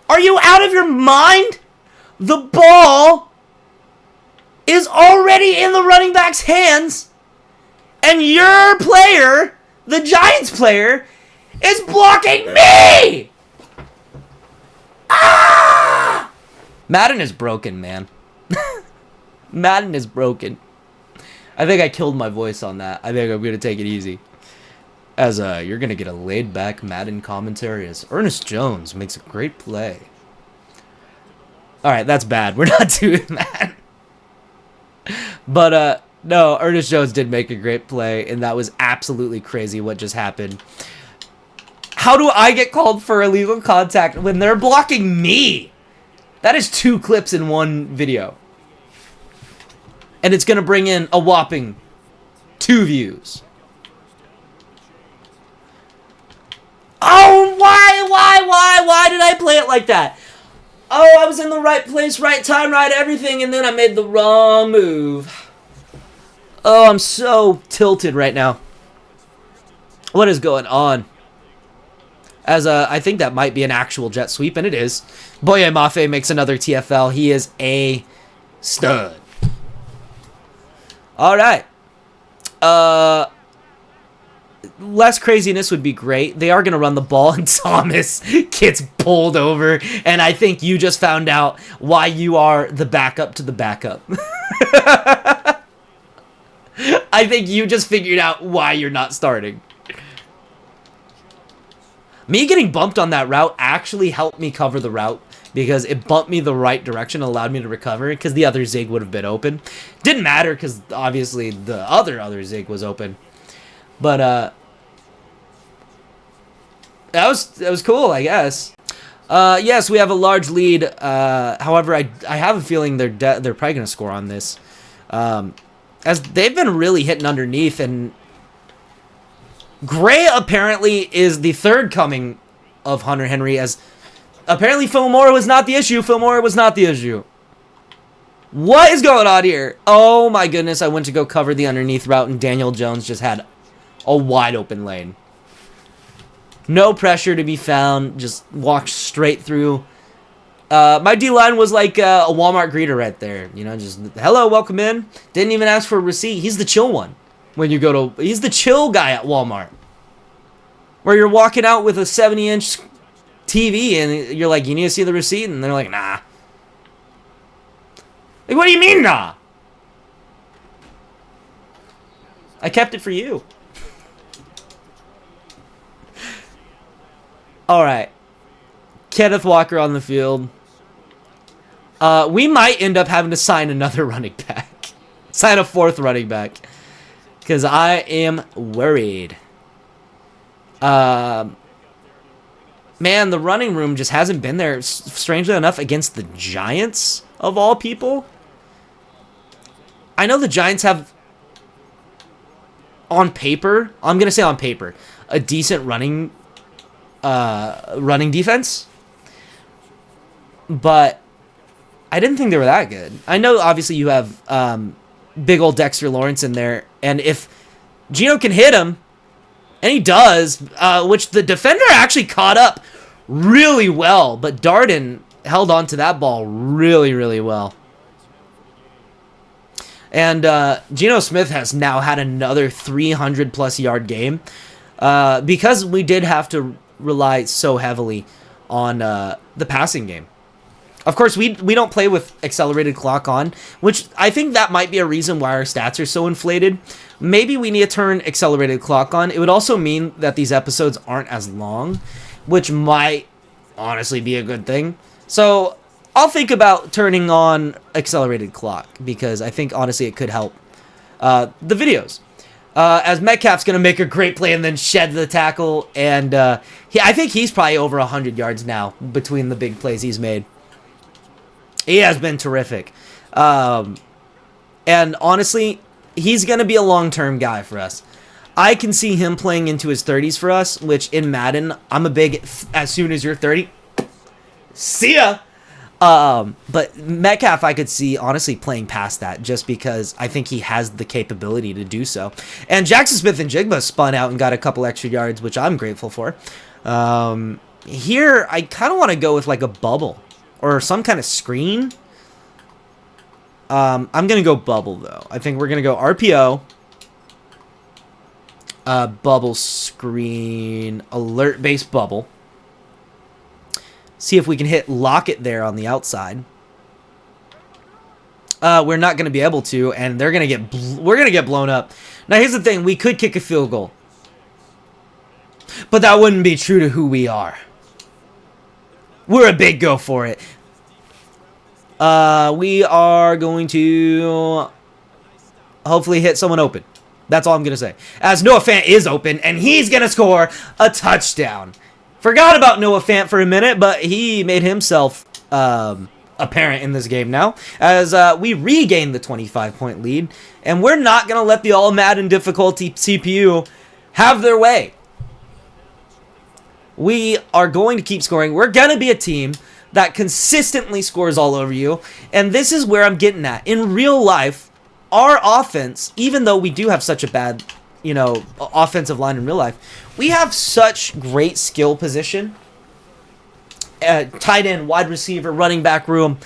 Are you out of your mind? The ball is already in the running back's hands, and your player, the Giants player, is blocking me! Ah! Madden is broken, man. Madden is broken. I think I killed my voice on that. I think I'm going to take it easy. As you're going to get a laid-back Madden commentary as Ernest Jones makes a great play. Alright, that's bad. We're not doing that. But, no, Ernest Jones did make a great play, and that was absolutely crazy what just happened. How do I get called for illegal contact when they're blocking me? That is 2 clips in one video. And it's going to bring in a whopping 2 views. Oh, why did I play it like that? Oh, I was in the right place, right time, right everything, and then I made the wrong move. Oh, I'm so tilted right now. What is going on? As I think that might be an actual jet sweep, and it is. Boye Mafe makes another TFL. He is a stud. All right. Less craziness would be great. They are going to run the ball, and Thomas gets pulled over. And I think you just found out why you are the backup to the backup. I think you just figured out why you're not starting. Me getting bumped on that route actually helped me cover the route because it bumped me the right direction, allowed me to recover because the other zig would have been open. Didn't matter because obviously the other zig was open. But that was cool, I guess. Yes, we have a large lead. However, I have a feeling they're probably going to score on this. As they've been really hitting underneath, and Gray apparently is the third coming of Hunter Henry, as apparently Phil Moore was not the issue. Phil Moore was not the issue. What is going on here? Oh my goodness, I went to go cover the underneath route and Daniel Jones just had a wide open lane. No pressure to be found, just walked straight through. My D-line was like a Walmart greeter right there. You know, just, hello, welcome in. Didn't even ask for a receipt. He's the chill one. When you go to, he's the chill guy at Walmart. Where you're walking out with a 70-inch TV and you're like, you need to see the receipt? And they're like, nah. Like, what do you mean, nah? I kept it for you. All right. Kenneth Walker on the field. We might end up having to sign another running back. Sign a fourth running back. Because I am worried. Man, the running room just hasn't been there, strangely enough, against the Giants, of all people. I know the Giants have, on paper, I'm going to say on paper, a decent running defense. But I didn't think they were that good. I know, obviously, you have big old Dexter Lawrence in there. And if Geno can hit him, and he does, which the defender actually caught up really well. But Darden held on to that ball really, really well. And Geno Smith has now had another 300-plus yard game because we did have to rely so heavily on the passing game. Of course, we don't play with accelerated clock on, which I think that might be a reason why our stats are so inflated. Maybe we need to turn accelerated clock on. It would also mean that these episodes aren't as long, which might honestly be a good thing. So I'll think about turning on accelerated clock because I think, honestly, it could help the videos. As Metcalf's going to make a great play and then shed the tackle. And I think he's probably over 100 yards now between the big plays he's made. He has been terrific. And honestly, he's going to be a long-term guy for us. I can see him playing into his 30s for us, which in Madden, I'm a big, as soon as you're 30, see ya. But Metcalf, I could see, honestly, playing past that just because I think he has the capability to do so. And Jackson Smith and Jigba spun out and got a couple extra yards, which I'm grateful for. Here, I kind of want to go with like a bubble or some kind of screen. I'm going to go bubble, though. I think we're going to go RPO, bubble screen, alert-based bubble. See if we can hit Lockett there on the outside. We're not going to be able to, and they're going to get we're going to get blown up. Now, here's the thing. We could kick a field goal. But that wouldn't be true to who we are. We're a big go for it. We are going to hopefully hit someone open. That's all I'm going to say. As Noah Fant is open, and he's going to score a touchdown. Forgot about Noah Fant for a minute, but he made himself apparent in this game now. As we regain the 25-point lead, and we're not going to let the all-Madden difficulty CPU have their way. We are going to keep scoring. We're going to be a team that consistently scores all over you. And this is where I'm getting at. In real life, our offense, even though we do have such a bad, offensive line in real life, we have such great skill position. Tight end, wide receiver, running back room.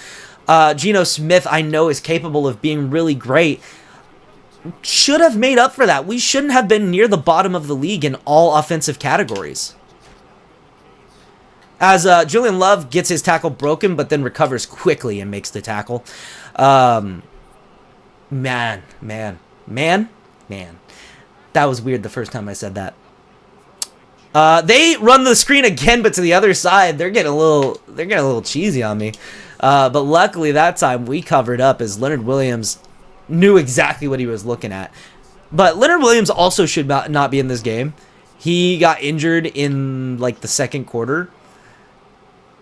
Geno Smith, I know, is capable of being really great. Should have made up for that. We shouldn't have been near the bottom of the league in all offensive categories. As Julian Love gets his tackle broken, but then recovers quickly and makes the tackle. Man. That was weird the first time I said that. They run the screen again, but to the other side. They're getting a little cheesy on me. But luckily that time we covered up as Leonard Williams knew exactly what he was looking at. But Leonard Williams also should not be in this game. He got injured in like the second quarter.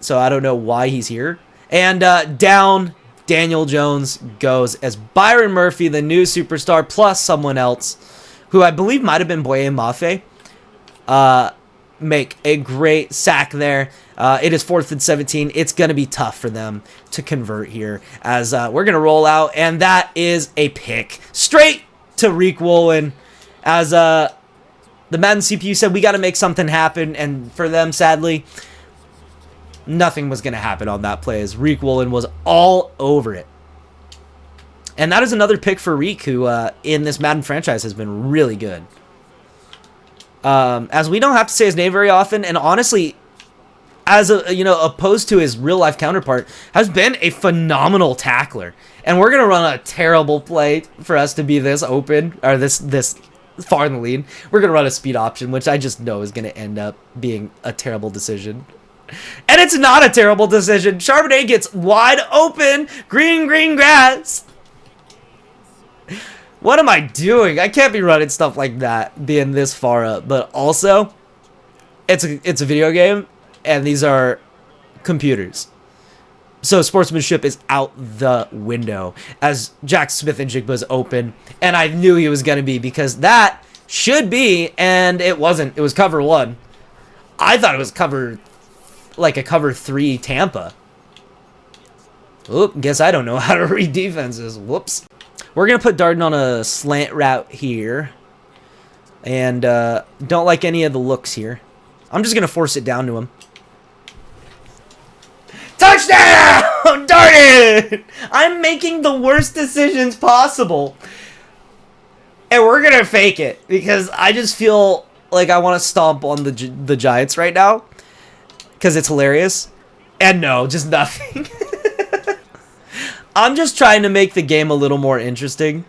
So I don't know why he's here. And down Daniel Jones goes as Byron Murphy, the new superstar, plus someone else, who I believe might have been Boye Mafe, make a great sack there. It is 4th and 17. It's going to be tough for them to convert here as we're going to roll out, and that is a pick straight to Reek Woolen as the Madden CPU said we got to make something happen, and for them, sadly, nothing was going to happen on that play as Reek Woolen was all over it. And that is another pick for Reek, who in this Madden franchise has been really good. As we don't have to say his name very often, and honestly, as a, opposed to his real life counterpart, has been a phenomenal tackler. And we're gonna run a terrible play for us to be this open or this far in the lead. We're gonna run a speed option, which I just know is gonna end up being a terrible decision. And it's not a terrible decision. Charbonnet gets wide open, green grass. What am I doing? I can't be running stuff like that, being this far up. But also, it's a video game, and these are computers. So sportsmanship is out the window as Jack Smith-Njigba is open. And I knew he was going to be because that should be, and it wasn't. It was cover 1. I thought it was like a cover 3 Tampa. Oop, guess I don't know how to read defenses. Whoops. We're going to put Darden on a slant route here. And don't like any of the looks here. I'm just going to force it down to him. Touchdown! Darden! I'm making the worst decisions possible. And we're going to fake it. Because I just feel like I want to stomp on the Giants right now. Because it's hilarious. And no, just nothing. I'm just trying to make the game a little more interesting.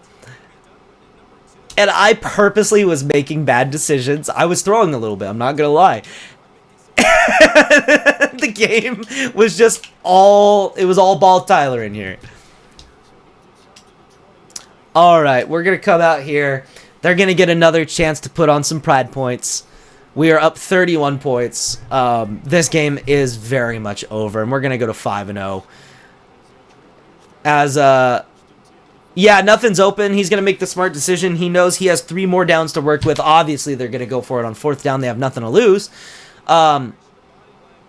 And I purposely was making bad decisions. I was throwing a little bit, I'm not going to lie. The game was just it was all Ball Tyler in here. Alright, we're going to come out here. They're going to get another chance to put on some pride points. We are up 31 points. This game is very much over, and we're going to go to 5-0. As, yeah, nothing's open. He's going to make the smart decision. He knows he has 3 more downs to work with. Obviously, they're going to go for it on 4th down. They have nothing to lose. But,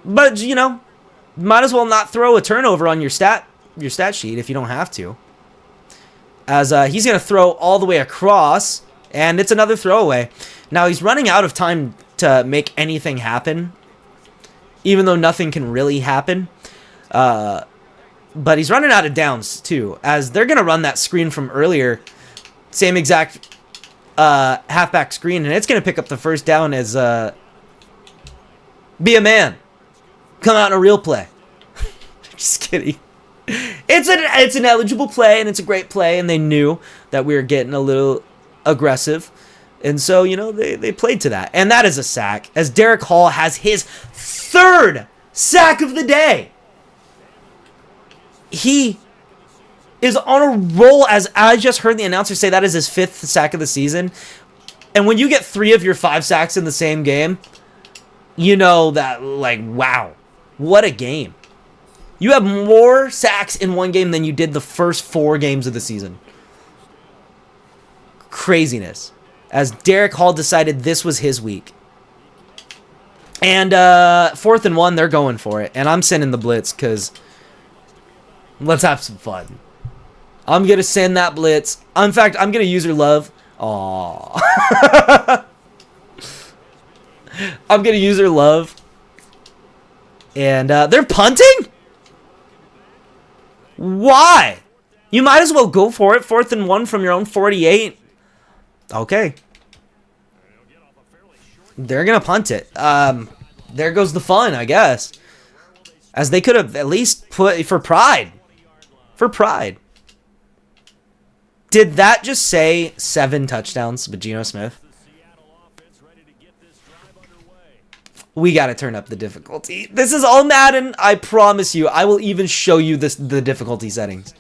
might as well not throw a turnover on your stat sheet if you don't have to. As he's going to throw all the way across, and it's another throwaway. Now, he's running out of time to make anything happen, even though nothing can really happen. But he's running out of downs, too, as they're going to run that screen from earlier. Same exact halfback screen, and it's going to pick up the first down as be a man. Come out in a real play. Just kidding. It's an eligible play, and it's a great play, and they knew that we were getting a little aggressive. And so, they played to that. And that is a sack, as Derek Hall has his 3rd sack of the day. He is on a roll, as I just heard the announcer say that is his 5th sack of the season. And when you get 3 of your 5 sacks in the same game, you know that, like, wow, what a game. You have more sacks in one game than you did the first 4 games of the season. Craziness. As Derek Hall decided this was his week. And 4th and 1, they're going for it. And I'm sending the blitz because let's have some fun. I'm going to send that blitz. In fact, I'm going to use her love. Aww. I'm going to use her love. And they're punting? Why? You might as well go for it. 4th and 1 from your own 48. Okay. They're going to punt it. There goes the fun, I guess. As they could have at least put for pride. For pride. Did that just say 7 touchdowns with Geno Smith? We got to turn up the difficulty. This is all Madden. I promise you. I will even show you the difficulty settings.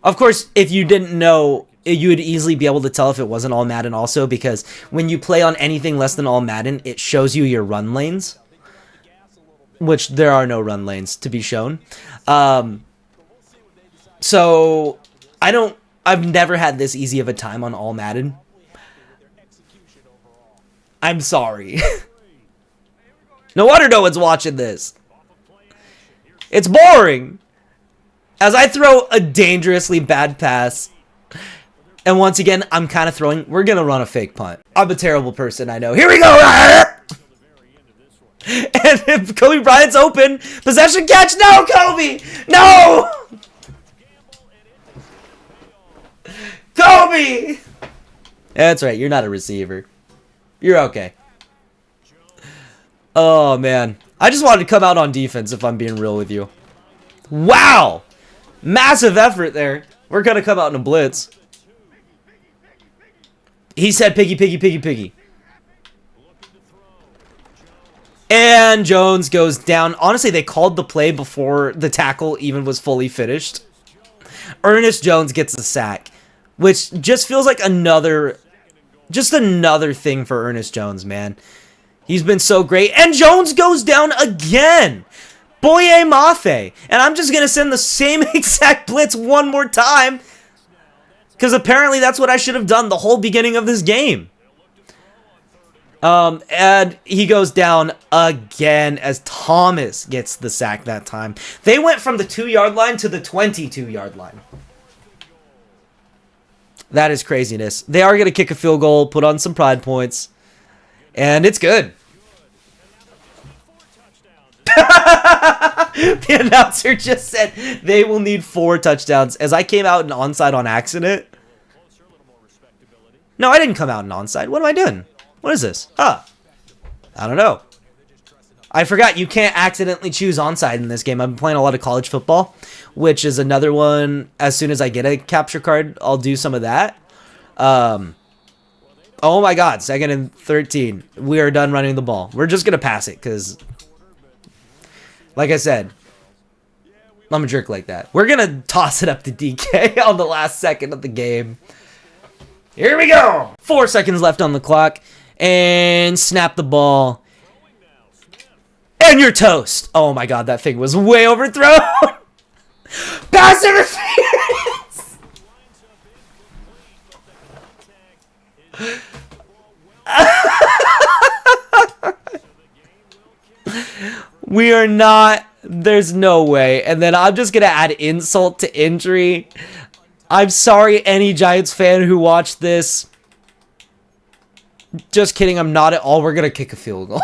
Of course, if you didn't know, you would easily be able to tell if it wasn't all Madden also, because when you play on anything less than all Madden, it shows you your run lanes, which there are no run lanes to be shown. So I've never had this easy of a time on all Madden. I'm sorry. No wonder no one's watching this. It's boring. As I throw a dangerously bad pass. And once again, I'm kind of throwing. We're going to run a fake punt. I'm a terrible person, I know. Here we go. And if Kobe Bryant's open, possession catch. No, Kobe. No. Kobe. That's right. You're not a receiver. You're okay. Oh, man. I just wanted to come out on defense if I'm being real with you. Wow. Massive effort there. We're going to come out in a blitz. He said piggy, piggy, piggy, piggy. And Jones goes down. Honestly, they called the play before the tackle even was fully finished. Ernest Jones gets the sack, which just feels like another thing for Ernest Jones, man. He's been so great. And Jones goes down again. Boye Mafe. And I'm just going to send the same exact blitz one more time. Because apparently that's what I should have done the whole beginning of this game. And he goes down again as Thomas gets the sack that time. They went from the 2-yard line to the 22-yard line. That is craziness. They are going to kick a field goal, put on some pride points. And it's good. The announcer just said they will need 4 touchdowns. As I came out in onside on accident. No, I didn't come out in onside. What am I doing? What is this? I don't know. I forgot you can't accidentally choose onside in this game. I've been playing a lot of college football, which is another one. As soon as I get a capture card, I'll do some of that. Oh my God, 2nd and 13. We are done running the ball. We're just going to pass it because, like I said, I'm a jerk like that. We're going to toss it up to DK on the last second of the game. Here we go. 4 seconds left on the clock. And snap the ball. And you're toast. Oh my God, that thing was way overthrown. Pass interference. We are not. There's no way. And then I'm just going to add insult to injury. I'm sorry, any Giants fan who watched this. Just kidding, I'm not at all. We're going to kick a field goal.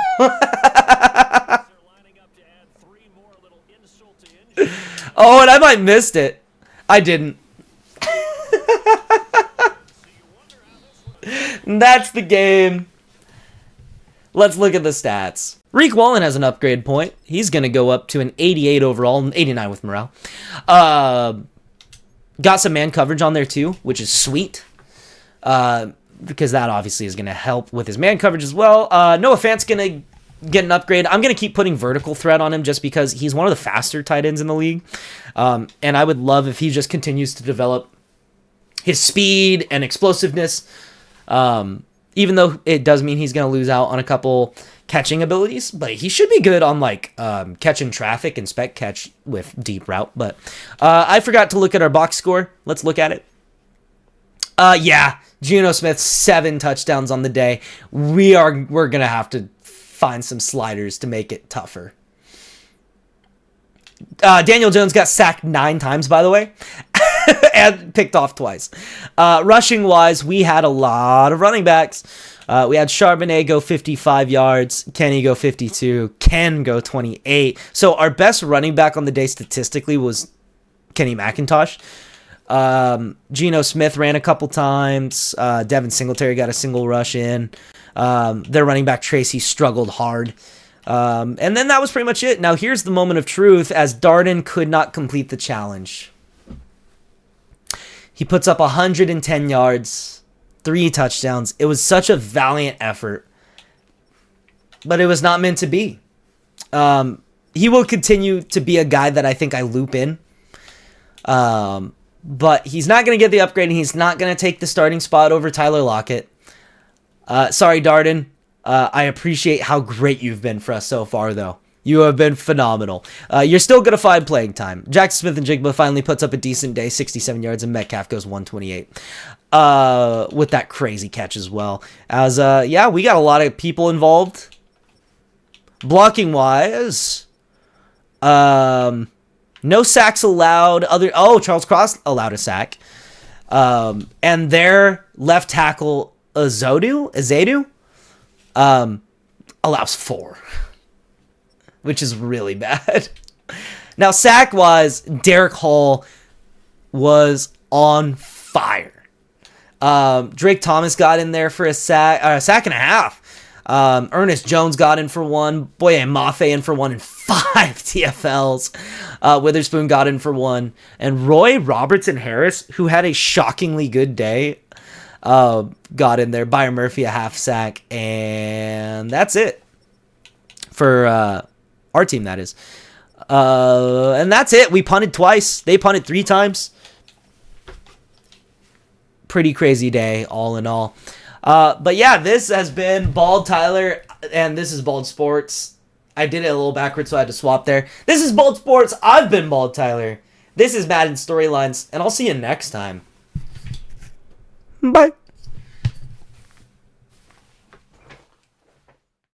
Oh, and I might missed it. I didn't. That's the game. Let's look at the stats. Reek Wallen has an upgrade point. He's going to go up to an 88 overall and 89 with morale. Got some man coverage on there too, which is sweet. Because that obviously is going to help with his man coverage as well. Noah Fant's going to get an upgrade. I'm going to keep putting vertical threat on him just because he's one of the faster tight ends in the league. And I would love if he just continues to develop his speed and explosiveness. Even though it does mean he's going to lose out on a couple catching abilities, but he should be good on like catching traffic and spec catch with deep route. But I forgot to look at our box score. Let's look at it. Yeah, Geno Smith 7 touchdowns on the day. We're gonna have to find some sliders to make it tougher. Daniel Jones got sacked 9 times, by the way, and picked off twice. Rushing wise, we had a lot of running backs. We had Charbonnet go 55 yards, Kenny go 52, Ken go 28. So our best running back on the day statistically was Kenny McIntosh. Geno Smith ran a couple times. Devin Singletary got a single rush in. Their running back Tracy struggled hard. And then that was pretty much it. Now here's the moment of truth as Darden could not complete the challenge. He puts up 110 yards, 3 touchdowns. It was such a valiant effort, but it was not meant to be. He will continue to be a guy that I think I loop in. But he's not going to get the upgrade, and he's not going to take the starting spot over Tyler Lockett. Sorry, Darden. I appreciate how great you've been for us so far, though. You have been phenomenal. You're still going to find playing time. Jackson Smith and Jigba finally puts up a decent day, 67 yards, and Metcalf goes 128 with that crazy catch as well. As yeah, we got a lot of people involved. Blocking wise, no sacks allowed. Charles Cross allowed a sack. And their left tackle Azedu, allows 4, which is really bad. Now, sack-wise, Derek Hall was on fire. Drake Thomas got in there for a sack and a half. Ernest Jones got in for 1. Boye Mafe in for 1 and 5 TFLs. Witherspoon got in for 1. And Roy Robertson Harris, who had a shockingly good day, got in there. Byron Murphy a half sack. And that's it for our team, that is. And that's it. We punted twice. They punted 3 times. Pretty crazy day, all in all. But yeah, this has been Bald Tyler, and this is Bald Sports. I did it a little backwards, so I had to swap there. This is Bald Sports. I've been Bald Tyler. This is Madden Storylines, and I'll see you next time. Bye.